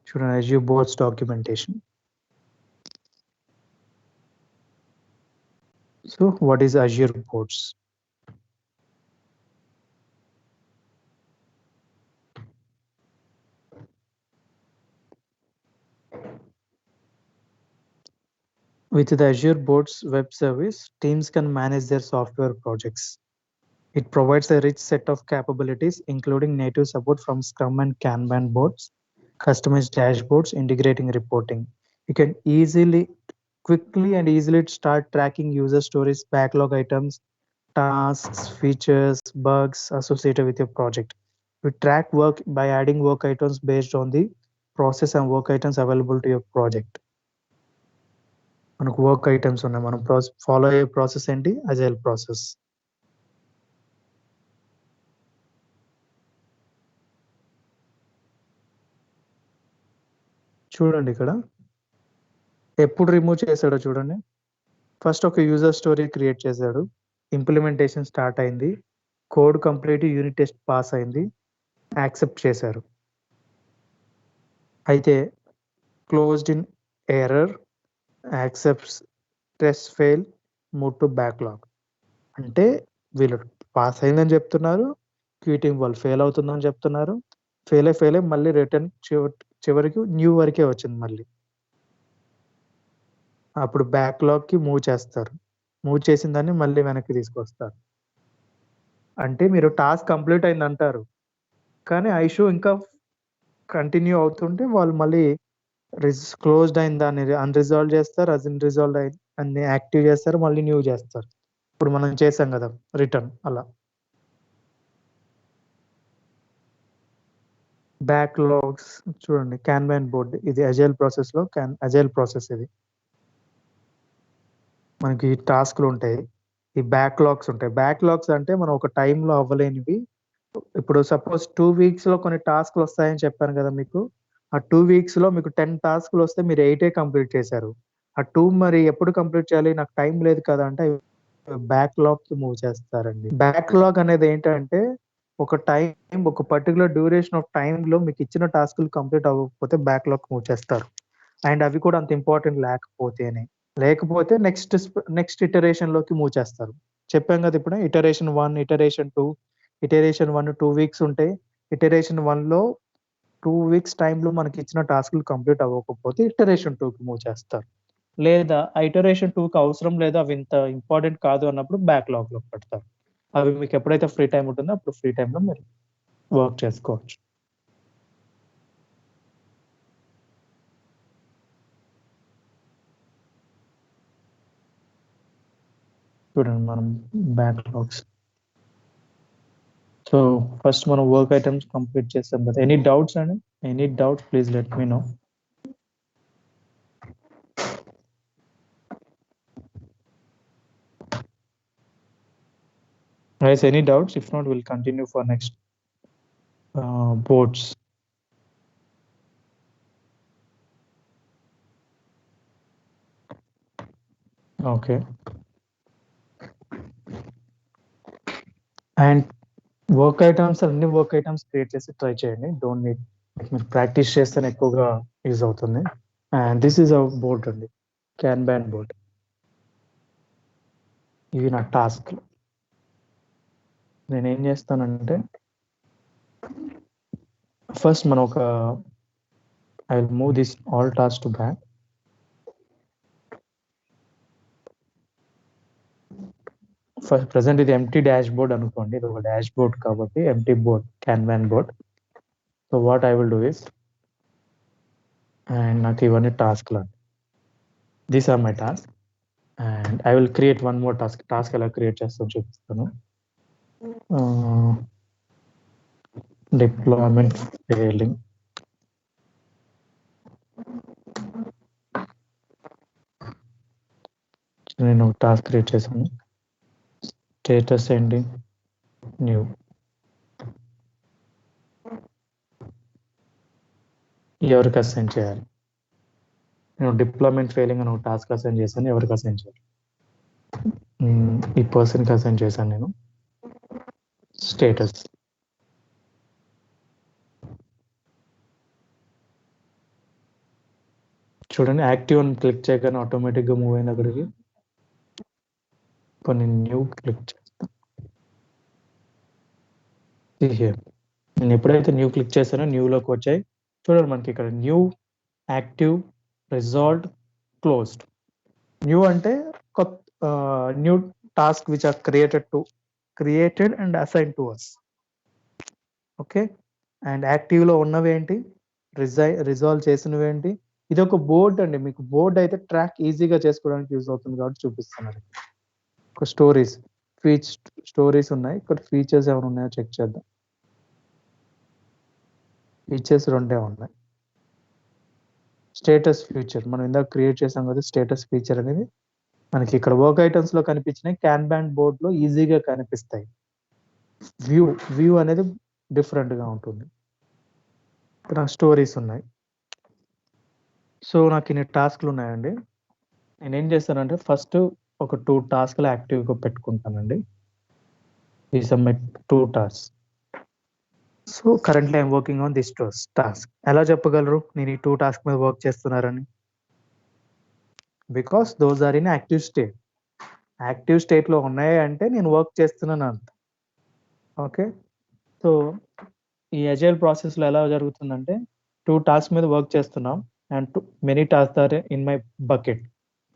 చూడండి Azure boards documentation. So what is Azure boards? With the Azure Boards web service, teams can manage their software projects. It provides a rich set of capabilities, including native support from Scrum and Kanban boards, customized dashboards, integrating reporting. You can quickly and easily start tracking user stories, backlog items, tasks, features, bugs associated with your project. We track work by adding work items based on the process and work items available to your project. మనకు work items ఉన్నాయి, మనం follow అయ్యే process ఏంటి? Agile process. చూడండి ఇక్కడ ఎప్పుడు remove చేశాడో చూడండి. ఫస్ట్ ఒక యూజర్ స్టోరీ క్రియేట్ చేశాడు, ఇంప్లిమెంటేషన్ స్టార్ట్ అయింది, code complete, unit test pass అయింది, యాక్సెప్ట్ చేశారు. అయితే closed in error, accepts, test fail, move to backlog. అంటే వీళ్ళు పాస్ అయిందని చెప్తున్నారు, క్యూటింగ్ వాళ్ళు ఫెయిల్ అవుతుందని చెప్తున్నారు, ఫెయిల్ అయ్యి మళ్ళీ రిటర్న్ చివరికి న్యూ వరకే వచ్చింది. మళ్ళీ అప్పుడు బ్యాక్లాగ్కి మూవ్ చేస్తారు, మూవ్ చేసిన దాన్ని మళ్ళీ వెనక్కి తీసుకొస్తారు. అంటే మీరు టాస్క్ కంప్లీట్ అయింది అంటారు, కానీ ఐషూ ఇంకా కంటిన్యూ అవుతుంటే వాళ్ళు మళ్ళీ క్లోజ్డ్ అయిన దాన్ని అన్రిజాల్వ్ చేస్తారు, అన్రిజాల్వ్ అన్ని యాక్టివ్ చేస్తారు, మళ్ళీ న్యూ చేస్తారు. ఇప్పుడు మనం చేసాం కదా రిటర్న్, అలా. బ్యాక్లాగ్స్ చూడండి, క్యాన్బాన్ బోర్డ్, ఇది అజైల్ ప్రాసెస్ లో అజైల్ ప్రాసెస్. ఇది మనకి టాస్క్లు ఉంటాయి, ఈ బ్యాక్లాగ్స్ ఉంటాయి. బ్యాక్లాగ్స్ అంటే మనం ఒక టైంలో అవ్వలేనివి. ఇప్పుడు సపోజ్ 2 weeks లో కొన్ని టాస్క్లు వస్తాయని చెప్పాను కదా మీకు. ఆ 2 weeks లో మీకు 10 టాస్క్లు వస్తే మీరు 8 కంప్లీట్ చేశారు. ఆ 2 మరి ఎప్పుడు కంప్లీట్ చేయాలి? నాకు టైం లేదు కదా అంటే బ్యాక్లాగ్కి మూవ్ చేస్తారండి. బ్యాక్లాగ్ అనేది ఏంటంటే ఒక టైం, ఒక పర్టికులర్ డ్యూరేషన్ ఆఫ్ టైంలో మీకు ఇచ్చిన టాస్క్లు కంప్లీట్ అవ్వకపోతే బ్యాక్లాగ్ మూవ్ చేస్తారు. అండ్ అవి కూడా అంత ఇంపార్టెంట్ లేకపోతే నెక్స్ట్ ఇటరేషన్ లోకి మూవ్ చేస్తారు. చెప్పాం కదా ఇప్పుడు ఇటరేషన్ 1, ఇటరేషన్ 2. ఇటరేషన్ 1 2 weeks ఉంటాయి. ఇటరేషన్ 1లో 2 weeks టైంలో మనకి ఇచ్చిన టాస్క్లు కంప్లీట్ అవ్వకపోతే ఇటరేషన్ 2కి మూవ్ చేస్తారు. లేదా ఇటరేషన్ 2కి అవసరం లేదు, అవి ఇంత ఇంపార్టెంట్ కాదు అన్నప్పుడు బ్యాక్లాగ్లో పెడతారు. అవి మీకు ఎప్పుడైతే ఫ్రీ టైం ఉంటుందో అప్పుడు ఫ్రీ టైంలో మీరు వర్క్ చేసుకోవచ్చు. చూడండి మనం బ్యాక్లాగ్స్. సో ఫస్ట్ మనం వర్క్ ఐటమ్స్ కంప్లీట్ చేస్తాం కదా. ఎనీ డౌట్స్ అండి? Any doubts please let me know. Guys, any doubts? If not, we'll continue for next boards. Okay. And work items, అన్ని వర్క్ ఐటమ్స్ క్రియేట్ చేసి try చేయండి. Don't need, మీరు practice చేస్తేనే ఎక్కువగా use అవుతుంది. And this is our board అండి, క్యాన్బాన్ board. ఇవి నా టాస్క్లు. నేనేం చేస్తానంటే ఫస్ట్ మనం ఒక I will move this all task to back. First present ఇది ఎంటీ డాష్ బోర్డ్ అనుకోండి, ఇది ఒక డాష్ బోర్డ్ కాబట్టి empty board, Kanban board. So what I will do is, and నాకు ఇవన్నీ టాస్క్లు అండి, these are my task. And I will create one more task ఎలా క్రియేట్ చేస్తాను చూపిస్తాను. Deployment failing. నేను ఒక టాస్క్ క్రియేట్ చేశాను, స్టేటస్ ఏంటి, న్యూ. ఎవరికి అసైన్ చేయాలి? నేను డిప్లాయ్మెంట్ ఫెయిలింగ్ అని ఒక టాస్క్ అసైన్ చేశాను, ఎవరికి అసైన్ చేయాలి? ఈ పర్సన్కి అసైన్ చేశాను నేను. స్టేటస్ చూడండి, యాక్టివ్ అని క్లిక్ చేయగానే ఆటోమేటిక్గా మూవ్ అయింది అక్కడికి. కొన్ని న్యూ క్లిక్ చేస్తాను. నేను ఎప్పుడైతే న్యూ క్లిక్ చేశానో న్యూలోకి వచ్చాయి. చూడండి మనకి ఇక్కడ new, active, resolved, closed. New అంటే new task which are created and assign to us. Okay, and యాక్టివ్లో ఉన్నవి ఏంటి, రిజాల్వ్ చేసినవి ఏంటి. ఇది ఒక బోర్డ్ అండి, మీకు బోర్డ్ అయితే ట్రాక్ ఈజీగా చేసుకోవడానికి యూజ్ అవుతుంది కాబట్టి చూపిస్తున్నాను. ఒక స్టోరీస్ ఉన్నాయి, ఇక్కడ ఫీచర్స్ ఏమైనా ఉన్నాయో చెక్ చేద్దాం. ఫీచర్స్ రెండే ఉన్నాయి. స్టేటస్ ఫీచర్ మనం ఇందాక క్రియేట్ చేసాం కదా, స్టేటస్ ఫీచర్ అనేది మనకి ఇక్కడ వర్క్ ఐటమ్స్ లో కనిపించినాయి, క్యాన్బాన్ బోర్డ్ లో ఈజీగా కనిపిస్తాయి. వ్యూ అనేది డిఫరెంట్ గా ఉంటుంది. ఇక్కడ స్టోరీస్ ఉన్నాయి. సో నాకు ఇన్ని టాస్క్లు ఉన్నాయండి. నేనేం చేస్తానంటే ఫస్ట్ ఒక 2 టాస్క్లు యాక్టివ్గా పెట్టుకుంటానండి. These are my 2 task. So currently I'm working on this task. ఎలా చెప్పగలరు నేను ఈ 2 టాస్క్ మీద వర్క్ చేస్తున్నారని? Because those are in active state. Active స్టేట్లో ఉన్నాయి అంటే నేను వర్క్ చేస్తున్నాను అంత. ఓకే, సో ఈ అజైల్ ప్రాసెస్లో ఎలా జరుగుతుందంటే 2 టాస్క్ మీద వర్క్ చేస్తున్నాం and many task are in my bucket.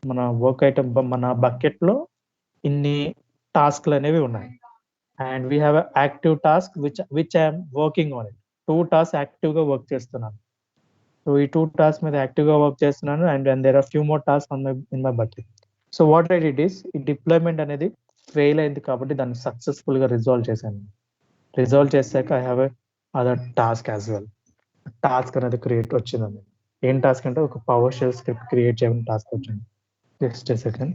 మన వర్క్ ఐటమ్ మన బకెట్లో ఇన్ని టాస్క్లు అనేవి ఉన్నాయి. And we have active task which I'm working on it. 2 task యాక్టివ్గా వర్క్ చేస్తున్నాను. సో ఈ 2 టాస్క్ మీద యాక్టివ్గా వర్క్ చేస్తున్నాను and there are few more task in my bucket. So what I did is, ఈ డిప్లాయ్మెంట్ అనేది ఫెయిల్ అయింది కాబట్టి దాన్ని సక్సెస్ఫుల్గా రిజాల్వ్ చేశాను. రిజాల్వ్ చేశాక I have other task as well. Task అనేది క్రియేట్ వచ్చిందండి. ఏం టాస్క్ అంటే ఒక పవర్ షెల్ స్క్రిప్ట్ క్రియేట్ చేయడం టాస్క్ వచ్చింది. Just a second.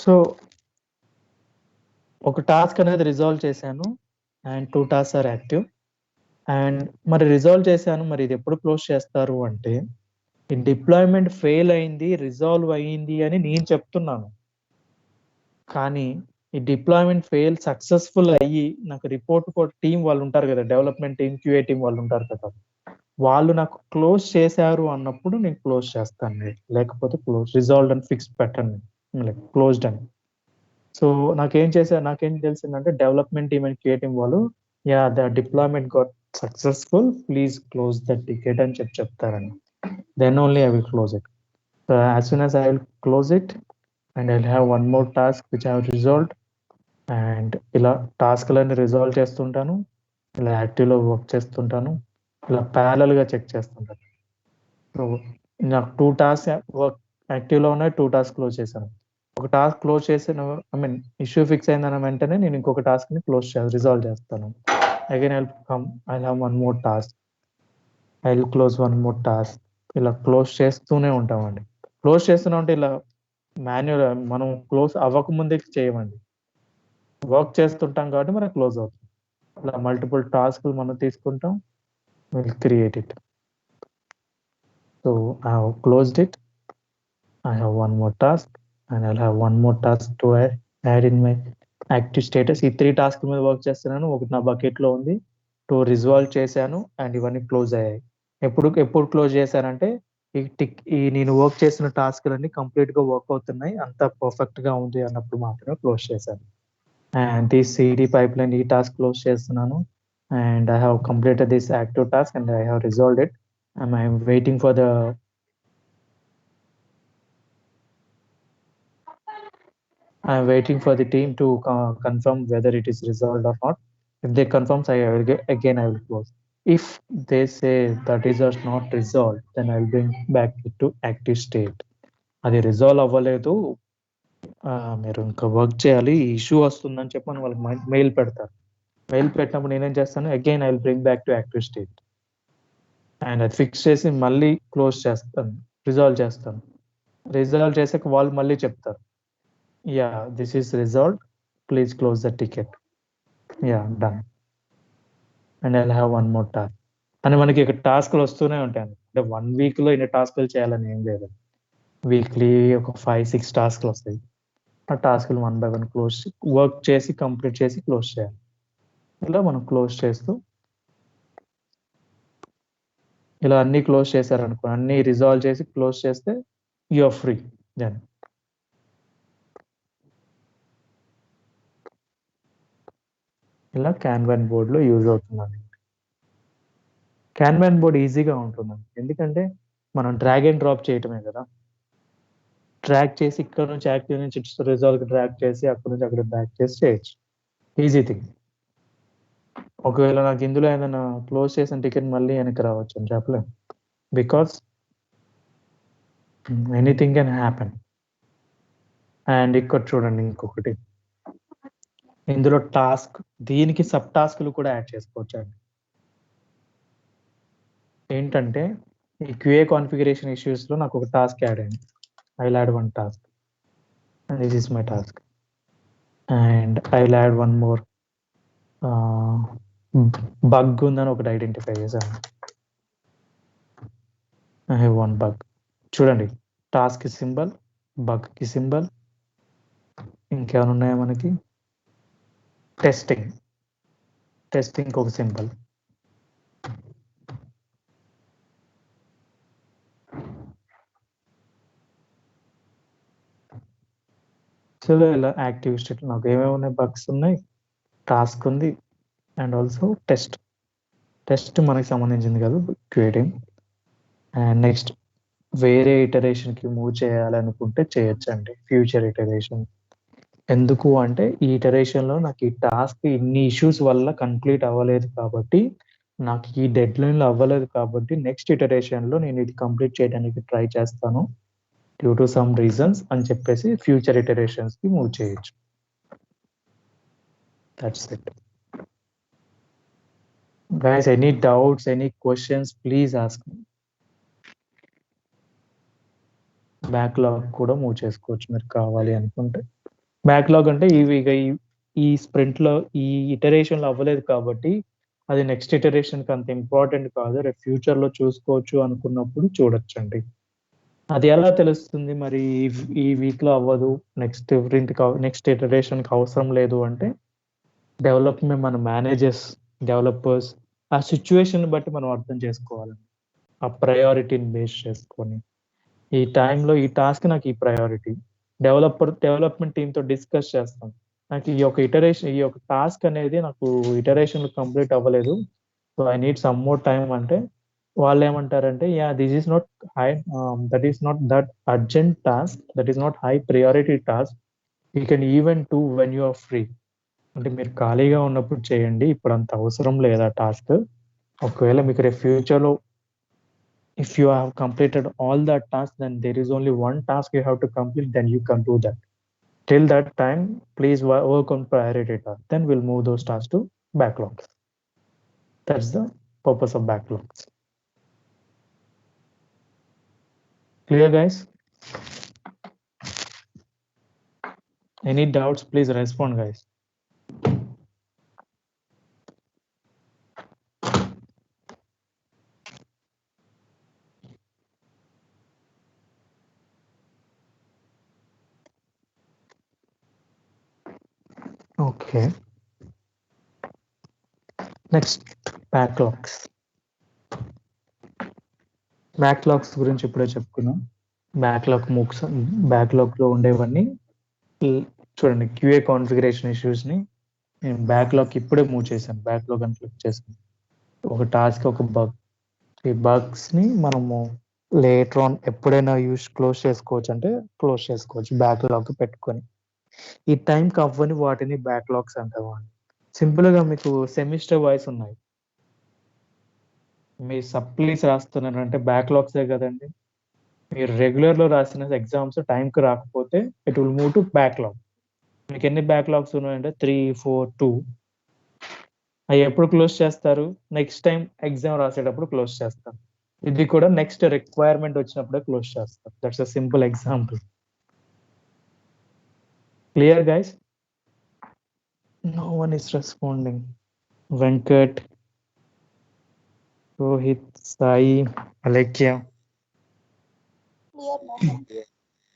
సో ఒక టాస్క్ అనేది రిజాల్వ్ చేశాను and 2 task are active. And మరి రిజాల్వ్ చేశాను, మరి ఇది ఎప్పుడు క్లోజ్ చేస్తారు అంటే, ఈ డిప్లాయ్మెంట్ ఫెయిల్ అయింది, రిజాల్వ్ అయ్యింది అని నేను చెప్తున్నాను. కానీ ఈ డిప్లాయ్మెంట్ ఫెయిల్ సక్సెస్ఫుల్ అయ్యి నాకు రిపోర్ట్ టీం వాళ్ళు ఉంటారు కదా, డెవలప్మెంట్ టీం, క్యూఏ టీం వాళ్ళు ఉంటారు కదా, వాళ్ళు నాకు క్లోజ్ చేశారు అన్నప్పుడు నేను క్లోజ్ చేస్తాను. లేకపోతే రిజాల్వ్డ్ అని ఫిక్స్ పెట్టండి, క్లోజ్డ్ అని. సో నాకేం తెలిసిందంటే development team and QA team వాళ్ళు the deployment got successful, please close the ticket అని చెప్తారండి. Then only I will close it. So as soon as I will close it and I will have one more task which I have resolved. And ఇలా టాస్క్లన్నీ resolve చేస్తుంటాను, ఇలా యాక్టివ్లో work చేస్తుంటాను, ఇలా ప్యారలల్గా check చేస్తుంటాను. సో నాకు 2 టాస్క్ వర్క్ యాక్టివ్లో ఉన్నాయి, 2 టాస్క్ క్లోజ్ చేశాను. ఒక టాస్క్ క్లోజ్ చేసిన ఇష్యూ ఫిక్స్ అయిందన్న వెంటనే నేను ఇంకొక టాస్క్ని రిజాల్వ్ చేస్తాను. Again I have one more task, I will close one more task. ఇలా క్లోజ్ చేస్తూనే ఉంటామండి. క్లోజ్ చేస్తూనే ఉంటే ఇలా మాన్యువల్ మనం క్లోజ్ అవ్వకముందే చేయమండి, వర్క్ చేస్తుంటాం కాబట్టి మనకు క్లోజ్ అవుతుంది. ఇలా మల్టిపుల్ టాస్క్లు మనం తీసుకుంటాం, will create it. So I have closed it. I have one more task and I'll have one more task to add in my active status. ఈ 3 టాస్క్ మీద వర్క్ చేస్తున్నాను. ఒకటి నా బకెట్లో ఉంది, 2 రిజాల్వ్ చేశాను అండ్ ఇవన్నీ క్లోజ్ అయ్యాయి. ఎప్పుడు క్లోజ్ చేశానంటే ఈ నేను వర్క్ చేసిన టాస్క్లన్నీ కంప్లీట్గా వర్క్ అవుతున్నాయి, అంతా పర్ఫెక్ట్గా ఉంది అన్నప్పుడు మాత్రమే క్లోజ్ చేశాను. అండ్ ఈ సిడి పైప్ లైన్ ఈ టాస్క్ క్లోజ్ చేస్తున్నాను and I have completed this active task and I have resolved it. I'm waiting for the I'm waiting for the team to confirm whether it is resolved or not. If they confirm, I will close. If they say that is not resolved, then I'll bring back it to active state. అది resolve అవ్వలేదు, మీరు ఇంకా work చేయాలి, issue వస్తుందని చెప్పి మనం వాళ్ళకి mail పెడతారు. మెయిల్ పెట్టినప్పుడు నేనేం చేస్తాను, again I will bring back to active state and అది ఫిక్స్ చేసి మళ్ళీ క్లోజ్ చేస్తాను, రిజాల్వ్ చేస్తాను. రిజాల్వ్ చేసాక వాళ్ళు మళ్ళీ చెప్తారు, this is resolved, please close the ticket. Done. And I'll have one more task. అని మనకి ఇక్కడ టాస్క్లు వస్తూనే ఉంటాయి. అంటే 1 వీక్లో ఇన్ని టాస్క్లు చేయాలని ఏం లేదు, వీక్లీ ఒక 5-6 టాస్క్లు వస్తాయి. ఆ టాస్క్లు 1 by 1 వర్క్ చేసి కంప్లీట్ చేసి క్లోజ్ చేయాలి. ఇలా మనం క్లోజ్ చేస్తూ ఇలా అన్ని క్లోజ్ చేశారనుకో, అన్ని రిజాల్వ్ చేసి క్లోజ్ చేస్తే యు ఆర్ ఫ్రీ. దెన్ ఇలా క్యాన్వాన్ బోర్డ్లో యూజ్ అవుతుందండి. క్యాన్వాన్ బోర్డ్ ఈజీగా ఉంటుందండి, ఎందుకంటే మనం డ్రాగ్ అండ్ డ్రాప్ చేయటమే కదా. ట్రాక్ చేసి ఇక్కడ నుంచి యాక్టివ్ నుంచి రిజాల్వ్ డ్రాగ్ చేసి అక్కడ నుంచి అక్కడ బ్యాక్ చేసి చేయొచ్చు. Easy thing. ఒకవేళ నాకు ఇందులో ఏదైనా క్లోజ్ చేసిన టికెట్ మళ్ళీ వెనక్కి రావచ్చు అని చెప్పలేం, because anything can happen. And ఇక్కడ చూడండి ఇంకొకటి, ఇందులో టాస్క్, దీనికి సబ్ టాస్క్లు కూడా యాడ్ చేసుకోవచ్చు అండి. ఏంటంటే ఈ క్యూఏ కాన్ఫిగరేషన్ ఇష్యూస్లో నాకు ఒక టాస్క్ యాడ్ అయింది. I will add one task and this is my task. And I will add one more bug ఉందని ఒకటి ఐడెంటిఫై చేశాను. I have one bug. చూడండి, టాస్క్ సింబల్, బగ్కి సింబల్, ఇంకేమైనా ఉన్నాయా మనకి, టెస్టింగ్ ఒక సింబల్. సో ఇలా యాక్టివ్ స్టేట్ నాకు ఏమేమి ఉన్నాయి, బగ్స్ ఉన్నాయి, టాస్క్ ఉంది, అండ్ ఆల్సో టెస్ట్ మనకి సంబంధించింది కాదు, క్రియేటింగ్. అండ్ నెక్స్ట్ వేరే ఇటరేషన్కి మూవ్ చేయాలనుకుంటే చేయొచ్చండి, ఫ్యూచర్ ఇటరేషన్. ఎందుకు అంటే ఈ ఇటరేషన్లో నాకు ఈ టాస్క్ ఇన్ని ఇష్యూస్ వల్ల కంప్లీట్ అవ్వలేదు కాబట్టి, నాకు ఈ డెడ్ లైన్లో అవ్వలేదు కాబట్టి నెక్స్ట్ ఇటరేషన్లో నేను ఇది కంప్లీట్ చేయడానికి ట్రై చేస్తాను డ్యూ టు సమ్ రీజన్స్ అని చెప్పేసి ఫ్యూచర్ ఇటరేషన్స్కి మూవ్ చేయొచ్చు. That's it. Guys, any doubts, any questions, please ask me. Backlog కూడా మూవ్ చేసుకోవచ్చు మీరు కావాలి అనుకుంటే. బ్యాక్లాగ్ అంటే ఈ స్ప్రింట్లో ఈ ఇటరేషన్లో అవ్వలేదు కాబట్టి అది నెక్స్ట్ ఇటరేషన్కి అంత ఇంపార్టెంట్ కాదు, రేపు ఫ్యూచర్లో చూసుకోవచ్చు అనుకున్నప్పుడు చూడొచ్చండి. అది ఎలా తెలుస్తుంది మరి ఈ వీక్లో అవ్వదు, నెక్స్ట్ ఇటరేషన్కి అవసరం లేదు అంటే, డెవలప్మెంట్ మన మేనేజర్స్, డెవలపర్స్ ఆ సిచ్యువేషన్ బట్టి మనం అర్థం చేసుకోవాలి. ఆ ప్రయారిటీని బేస్ చేసుకొని ఈ టైంలో ఈ టాస్క్ నాకు ఈ ప్రయారిటీ, డెవలప్మెంట్ టీంతో డిస్కస్ చేస్తాం, నాకు ఈ యొక్క టాస్క్ అనేది నాకు ఇటరేషన్ కంప్లీట్ అవ్వలేదు, so I need some more time అంటే వాళ్ళు ఏమంటారంటే, yeah this is not high, that is not that urgent task, that is not high priority task, you can even to when you are free. అంటే మీరు ఖాళీగా ఉన్నప్పుడు చేయండి, ఇప్పుడు అంత అవసరం లేదా టాస్క్. ఒకవేళ మీకు రేపు ఫ్యూచర్లో if you have completed all that task, then there is only one task you have to complete, then you can do that. Till that time, please work on priority task, then we'll move those tasks to backlogs. That's the purpose of backlogs. Clear, guys? Any doubts, please respond, guys. Okay. Next, backlogs. Backlogs గురించి ఇప్పుడే చెప్పుకున్నాం. బ్యాక్లాగ్లో ఉండేవన్నీ చూడండి, QA configuration ఇష్యూస్ని నేను backlog ఇప్పుడే move చేశాను, backlog అని click చేశాను. ఒక టాస్క్, ఒక బగ్, ఈ బగ్స్ని మనము లేటర్ ఆన్ ఎప్పుడైనా క్లోజ్ చేసుకోవచ్చు, అంటే క్లోజ్ చేసుకోవచ్చు బ్యాక్లాగ్ పెట్టుకొని. ఈ టైంకి అవ్వని వాటిని బ్యాక్లాగ్స్ అంటారు. సింపుల్గా మీకు సెమిస్టర్ వైస్ ఉన్నాయి, మీ సప్లీస్ రాస్తున్నారంటే బ్యాక్లాగ్సే కదండి. మీరు రెగ్యులర్లో రాసిన ఎగ్జామ్స్ టైంకి రాకపోతే it will move to backlog. మీకు ఎన్ని బ్యాక్లాగ్స్ ఉన్నాయంటే 3, 4, 2. అవి ఎప్పుడు క్లోజ్ చేస్తారు? నెక్స్ట్ టైం ఎగ్జామ్ రాసేటప్పుడు క్లోజ్ చేస్తారు. ఇది కూడా నెక్స్ట్ రిక్వైర్మెంట్ వచ్చినప్పుడే క్లోజ్ చేస్తారు. That's a simple example. Clear, guys? No one is responding. Venkat, Rohit, Sai, Alekhya.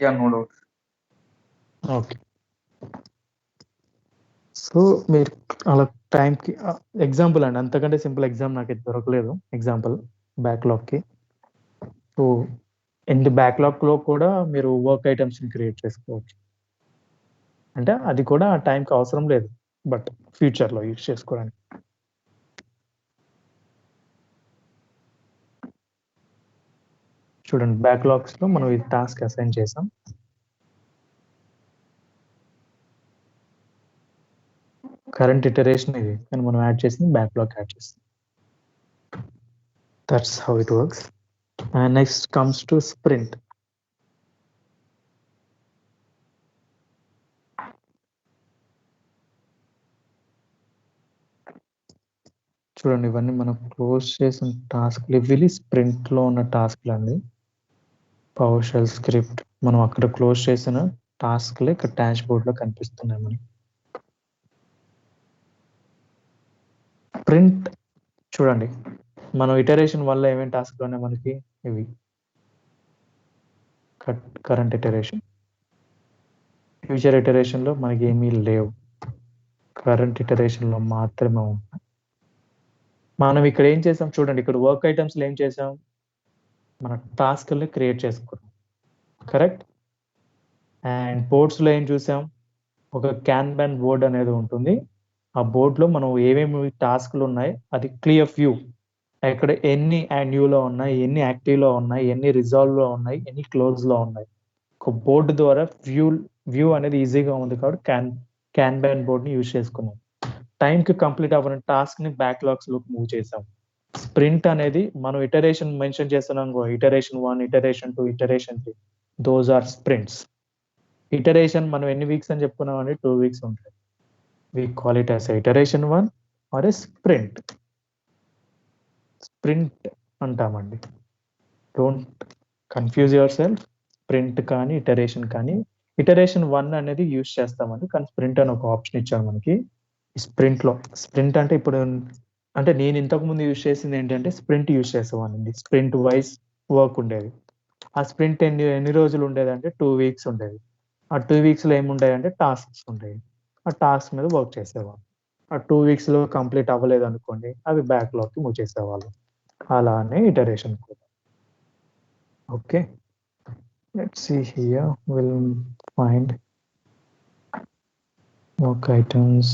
Yeah, no doubt. Okay. So మీరు అలా టైంకి ఎగ్జాంపుల్ అండి, అంతకంటే సింపుల్ ఎగ్జామ్ నాకు దొరకలేదు ఎగ్జాంపుల్. బ్యాక్లాగ్కి. సో ఇన్ బ్యాక్లాగ్లో కూడా మీరు వర్క్ ఐటమ్స్ని క్రియేట్ చేసుకోవచ్చు. అంటే అది కూడా ఆ టైంకి అవసరం లేదు, బట్ ఫ్యూచర్లో యూజ్ చేసుకోవడానికి. చూడండి, బ్యాక్లాగ్స్లో మనం ఈ టాస్క్ అసైన్ చేసాం. కరెంట్ ఇటరేషన్ ఇది, కానీ మనం యాడ్ చేసింది బ్యాక్లాగ్ యాడ్ చేస్తాం. That's how it works. And next comes to sprint. చూడండి, ఇవన్నీ మనం క్లోజ్ చేసిన టాస్క్లు, ఇవి స్ప్రింట్లో ఉన్న టాస్క్లు అండి. పవర్ షెల్ స్క్రిప్ట్ మనం అక్కడ క్లోజ్ చేసిన టాస్క్లే ఇక్కడ డాష్ బోర్డ్లో కనిపిస్తున్నాయి మనకి. స్ప్రింట్ చూడండి, మనం ఇటరేషన్ వల్ల ఏమేమి టాస్క్లు ఉన్నాయి మనకి, ఇవి కరెంట్ ఇటరేషన్. ఫ్యూచర్ ఇటరేషన్లో మనకి ఏమీ లేవు, కరెంట్ ఇటరేషన్లో మాత్రమే ఉన్నాయి. మనం ఇక్కడ ఏం చేసాం చూడండి, ఇక్కడ వర్క్ ఐటమ్స్లో ఏం చేసాం, మన టాస్క్ని క్రియేట్ చేసుకున్నాం, కరెక్ట్. అండ్ బోర్డ్స్లో ఏం చూసాం, ఒక క్యాన్బాన్ బోర్డ్ అనేది ఉంటుంది. ఆ బోర్డులో మనం ఏమేమి టాస్క్లు ఉన్నాయి అది క్లియర్ వ్యూ, ఇక్కడ ఎన్ని న్యూలో ఉన్నాయి, ఎన్ని యాక్టివ్లో ఉన్నాయి, ఎన్ని రిజాల్వ్లో ఉన్నాయి, ఎన్ని క్లోజ్లో ఉన్నాయి. ఒక బోర్డు ద్వారా వ్యూ అనేది ఈజీగా ఉంది కాబట్టి క్యాన్బాన్ బోర్డ్ని యూజ్ చేసుకున్నాం. టైంకి కంప్లీట్ అవ్వని టాస్క్ని బ్యాక్లాగ్స్లోకి మూవ్ చేసాం. స్ప్రింట్ అనేది మనం ఇటరేషన్ మెన్షన్ చేస్తున్నాం, iteration 1, iteration 2, iteration 3, those are sprints. Iteration మనం ఎన్ని వీక్స్ అని చెప్పుకున్నాం అంటే 2 వీక్స్ ఉంటాయి. We call it as a iteration 1 or a sprint. Sprint అంటామండి. Don't confuse your self. Sprint కానీ ఇటరేషన్ కానీ, ఇటరేషన్ 1 అనేది యూజ్ చేస్తామండి, కానీ స్ప్రింట్ అని ఒక ఆప్షన్ ఇచ్చారు మనకి స్ప్రింట్లో. స్ప్రింట్ అంటే ఇప్పుడు అంటే నేను ఇంతకుముందు యూజ్ చేసింది ఏంటంటే స్ప్రింట్ యూజ్ చేసేవాడిని. స్ప్రింట్ వైజ్ వర్క్ ఉండేది. ఆ స్ప్రింట్ ఎన్ని రోజులు ఉండేది అంటే 2 వీక్స్ ఉండేది. ఆ 2 వీక్స్లో ఏముండేది అంటే టాస్క్స్ ఉండేవి. ఆ టాస్క్ మీద వర్క్ చేసేవాళ్ళు. ఆ 2 వీక్స్లో కంప్లీట్ అవ్వలేదు అనుకోండి, అవి బ్యాక్లాగ్కి మూవ్ చేసేవాళ్ళు. అలానే ఇటరేషన్ కూడా. Okay, let's see here, we'll find work items.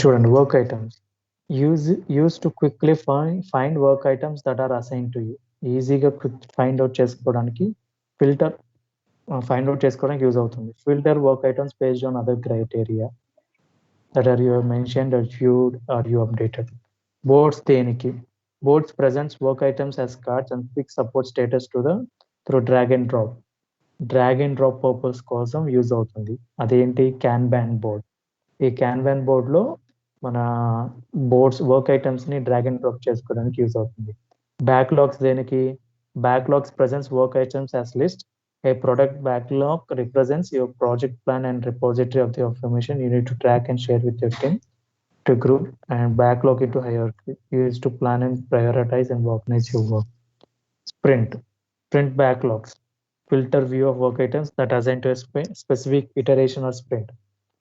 చూడండి, work items use to quickly find work items that are assign to you. ఈజీగా ఫైండ్ అవుట్ చేసుకోవడానికి యూజ్ అవుతుంది. Filter work items based on other criteria that are you have mentioned or viewed or you updated. Boards దేనికి, boards presents work items as cards and quick support status to the through drag and drop purpose కోసం use అవుతుంది. అదేంటి, Kanban board. ఈ Kanban బోర్డ్లో మన boards work ఐటమ్స్ని drag and drop చేసుకోవడానికి use అవుతుంది. బ్యాక్లాగ్స్ దేనికి, backlogs presents work items as list. A product backlog represents your project plan and repository of the information you need to track and share with your team to group and backlog into hierarchy. Used to plan and prioritize and organize your work. Sprint backlogs filter view of work items that assign to a specific iteration or sprint.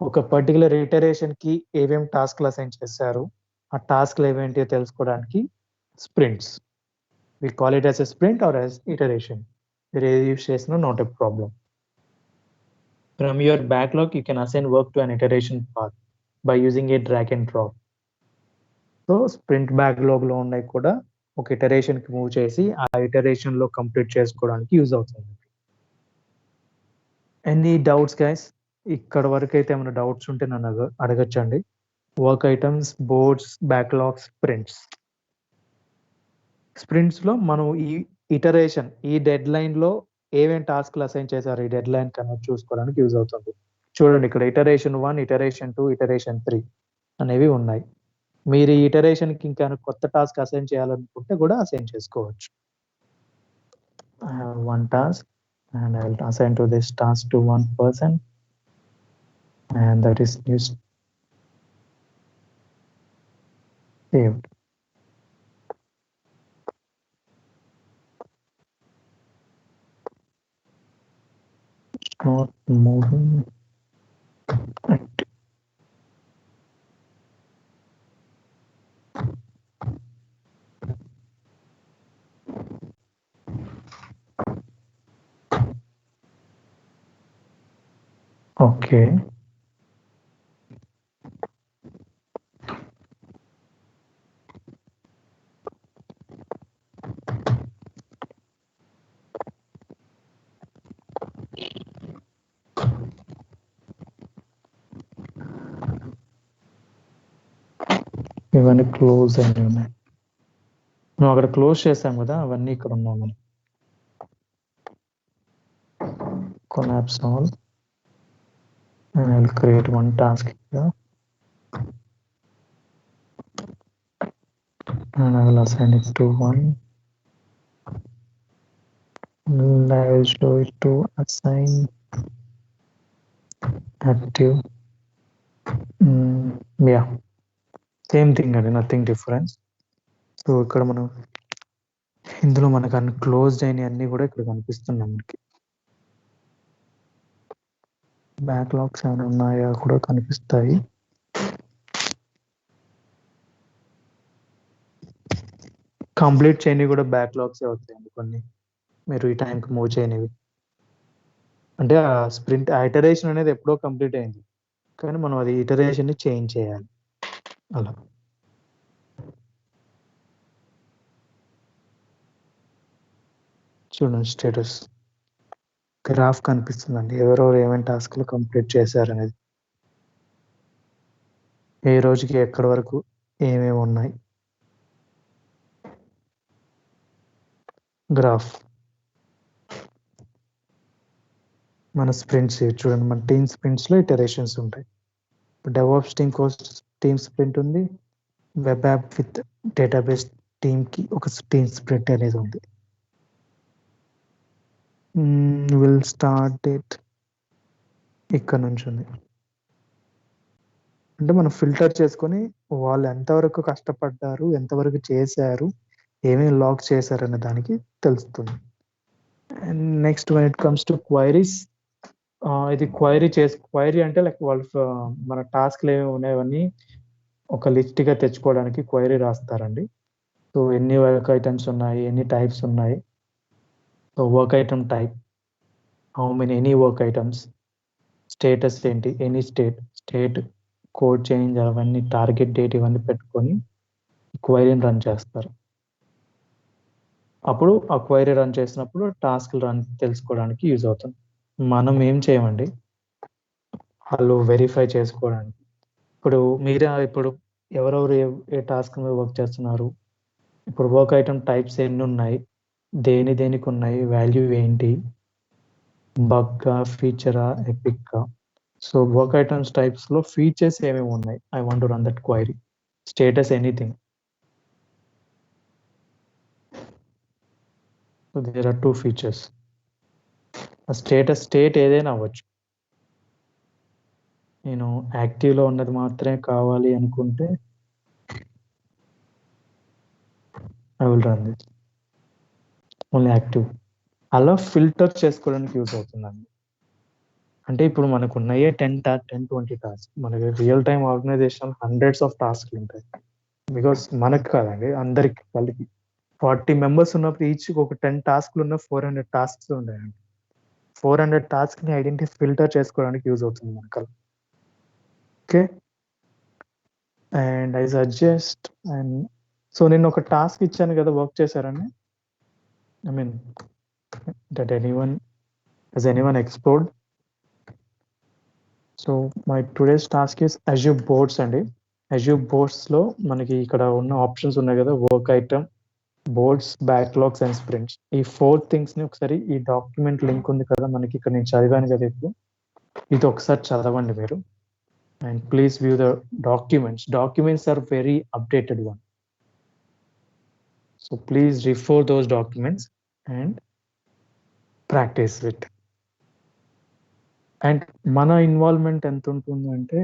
ఒక particular ఇటరేషన్కి ఏమేమి టాస్క్లు assign చేశారు, ఆ టాస్క్లు ఏమేంటి తెలుసుకోవడానికి sprints. We call it as a sprint or as iteration. మీరు ఏది use చేసినా not a problem. From your backlog you can assign work to an iteration path by using a drag and drop. So sprint బ్యాక్లాగ్లో ఉన్నాయి కూడా ఒక ఇటరేషన్కి move చేసి ఆ ఇటరేషన్లో కంప్లీట్ చేసుకోవడానికి యూజ్ అవుతుంది. Any doubts guys? ఇక్కడ వరకు అయితే ఏమైనా డౌట్స్ ఉంటే నన్ను అడగచ్చండి. వర్క్ ఐటమ్స్, బోర్డ్స్, బ్యాక్లాగ్స్, స్ప్రింట్స్లో మనం ఈ ఇటరేషన్, ఈ డెడ్ లైన్లో ఏమేమి టాస్క్లు అసైన్ చేశారు ఈ డెడ్ లైన్ కన్నా చూసుకోవడానికి యూజ్ అవుతుంది. చూడండి, ఇక్కడ ఇటరేషన్ 1, ఇటరేషన్ 2, ఇటరేషన్ 3 అనేవి ఉన్నాయి. మీరు ఈ ఇటరేషన్కి ఇంకా కొత్త టాస్క్ అసైన్ చేయాలనుకుంటే కూడా అసైన్ చేసుకోవచ్చు. I have one task and I will assign to this task to one person. and that is new saved. Not moving. Okay. ఇవన్నీ క్లోజ్ అయినవి ఉన్నాయి. మనం అక్కడ క్లోజ్ చేసాం కదా, అవన్నీ ఇక్కడ ఉన్నాం మనం. Collapse all, and I will create one task here, and I will assign it to 1, and I will show it to assign active. Yeah, same thing అండి, నథింగ్ డిఫరెన్స్. సో ఇక్కడ మనం ఇందులో మనకు అన్ని క్లోజ్డ్ అయిన అన్ని కూడా ఇక్కడ కనిపిస్తున్నాయి. మనకి బ్యాక్లాగ్స్ ఏమైనా ఉన్నాయా కూడా కనిపిస్తాయి. కంప్లీట్ చేయనివి కూడా బ్యాక్లాగ్స్ అవుతాయండి కొన్ని, మీరు ఈ టైంకి మూవ్ చేయనివి. అంటే ఆ స్ప్రింట్ ఇటరేషన్ అనేది ఎప్పుడో కంప్లీట్ అయింది, కానీ మనం అది ఇటరేషన్ ని చేంజ్ చేయాలి అలా. చూడండి స్టేటస్ గ్రాఫ్ కనిపిస్తుందండి, ఎవరెవరు ఏమేమి టాస్క్లు కంప్లీట్ చేశారనేది, ఏ రోజుకి ఎక్కడి వరకు ఏమేమి ఉన్నాయి. గ్రాఫ్ మన స్ప్రింట్స్ చూడండి, మన టీమ్ స్ప్రింట్స్లో ఇటరేషన్స్ ఉంటాయి. డెవాప్స్ టీమ్ స్ప్రింట్ ఉంది, వెబ్ యాప్ విత్ డేటాబేస్ టీమ్కి ఒక టీమ్ స్ప్రింట్ అనేది ఉంది. విల్ స్టార్ట్ డేట్ ఇక్కడ నుంచి ఉంది. అంటే మనం ఫిల్టర్ చేసుకొని వాళ్ళు ఎంతవరకు కష్టపడ్డారు, ఎంతవరకు చేశారు, ఏమేమి లాగ్ చేశారు అనే దానికి తెలుస్తుంది. And next when it comes to queries, ఇది క్వైరీ అంటే లైక్ వాళ్ళు మన టాస్క్లు ఏమేమి ఉన్నాయని ఒక లిస్ట్గా తెచ్చుకోవడానికి క్వైరీ రాస్తారండి. సో ఎన్ని వర్క్ ఐటమ్స్ ఉన్నాయి, ఎన్ని టైప్స్ ఉన్నాయి, so work item type, how many any work items, status ఏంటి, ఎనీ స్టేట్ కోడ్ చేంజ్, అవన్నీ టార్గెట్ డేట్ ఇవన్నీ పెట్టుకొని క్వైరీని రన్ చేస్తారు. అప్పుడు ఆ క్వైరీ రన్ చేసినప్పుడు టాస్క్లు రన్ తెలుసుకోవడానికి యూజ్ అవుతుంది. మనం ఏం చేయమండి, వాళ్ళు వెరిఫై చేసుకోవడానికి. ఇప్పుడు ఎవరెవరు ఏ టాస్క్ మీద వర్క్ చేస్తున్నారు, ఇప్పుడు వర్క్ ఐటమ్ టైప్స్ ఎన్ని ఉన్నాయి, దేనికి ఉన్నాయి, వాల్యూ ఏంటి, బగ్గా, ఫీచరా, ఎపిక్గా. సో వర్క్ ఐటమ్స్ టైప్స్లో ఫీచర్స్ ఏమేమి ఉన్నాయి, I want to run that query. Status anything, so there are 2 features. State ఏదైనా అవ్వచ్చు. నేను యాక్టివ్లో ఉన్నది మాత్రమే కావాలి అనుకుంటే I will run this only active. అలా ఫిల్టర్ చేసుకోవడానికి యూజ్ అవుతుందండి. అంటే ఇప్పుడు మనకు ఉన్నాయే 10-20 టాస్క్, మనకి real time organization hundreds of టాస్క్లు ఉంటాయి. బికాస్ మనకు కాదండి, అందరికి కలిపి 40 మెంబర్స్ ఉన్నప్పుడు ఈచ్ ఒక 10 టాస్క్లు ఉన్న 400 టాస్క్స్ ఉన్నాయండి. 400 టాస్క్ని ఫిల్టర్ చేసుకోవడానికి యూజ్ అవుతుంది మనకు. Okay, and I suggest, and so నేను ఒక టాస్క్ ఇచ్చాను కదా, వర్క్ చేశారని. I mean that has anyone explored? So my today's task is Azure boards అండి. అజ్యూర్ బోర్డ్స్లో మనకి ఇక్కడ ఉన్న ఆప్షన్స్ ఉన్నాయి కదా, work item, boards, backlogs and sprints. ఈ 4 థింగ్స్ని ఒకసారి, ఈ డాక్యుమెంట్ లింక్ ఉంది కదా మనకి, ఇక్కడ నేను చదివాను కదా ఇప్పుడు, ఇది ఒకసారి చదవండి మీరు. And please view the documents are very updated one. So please refer those documents and practice it. And మన ఇన్వాల్వ్మెంట్ ఎంత ఉంటుంది అంటే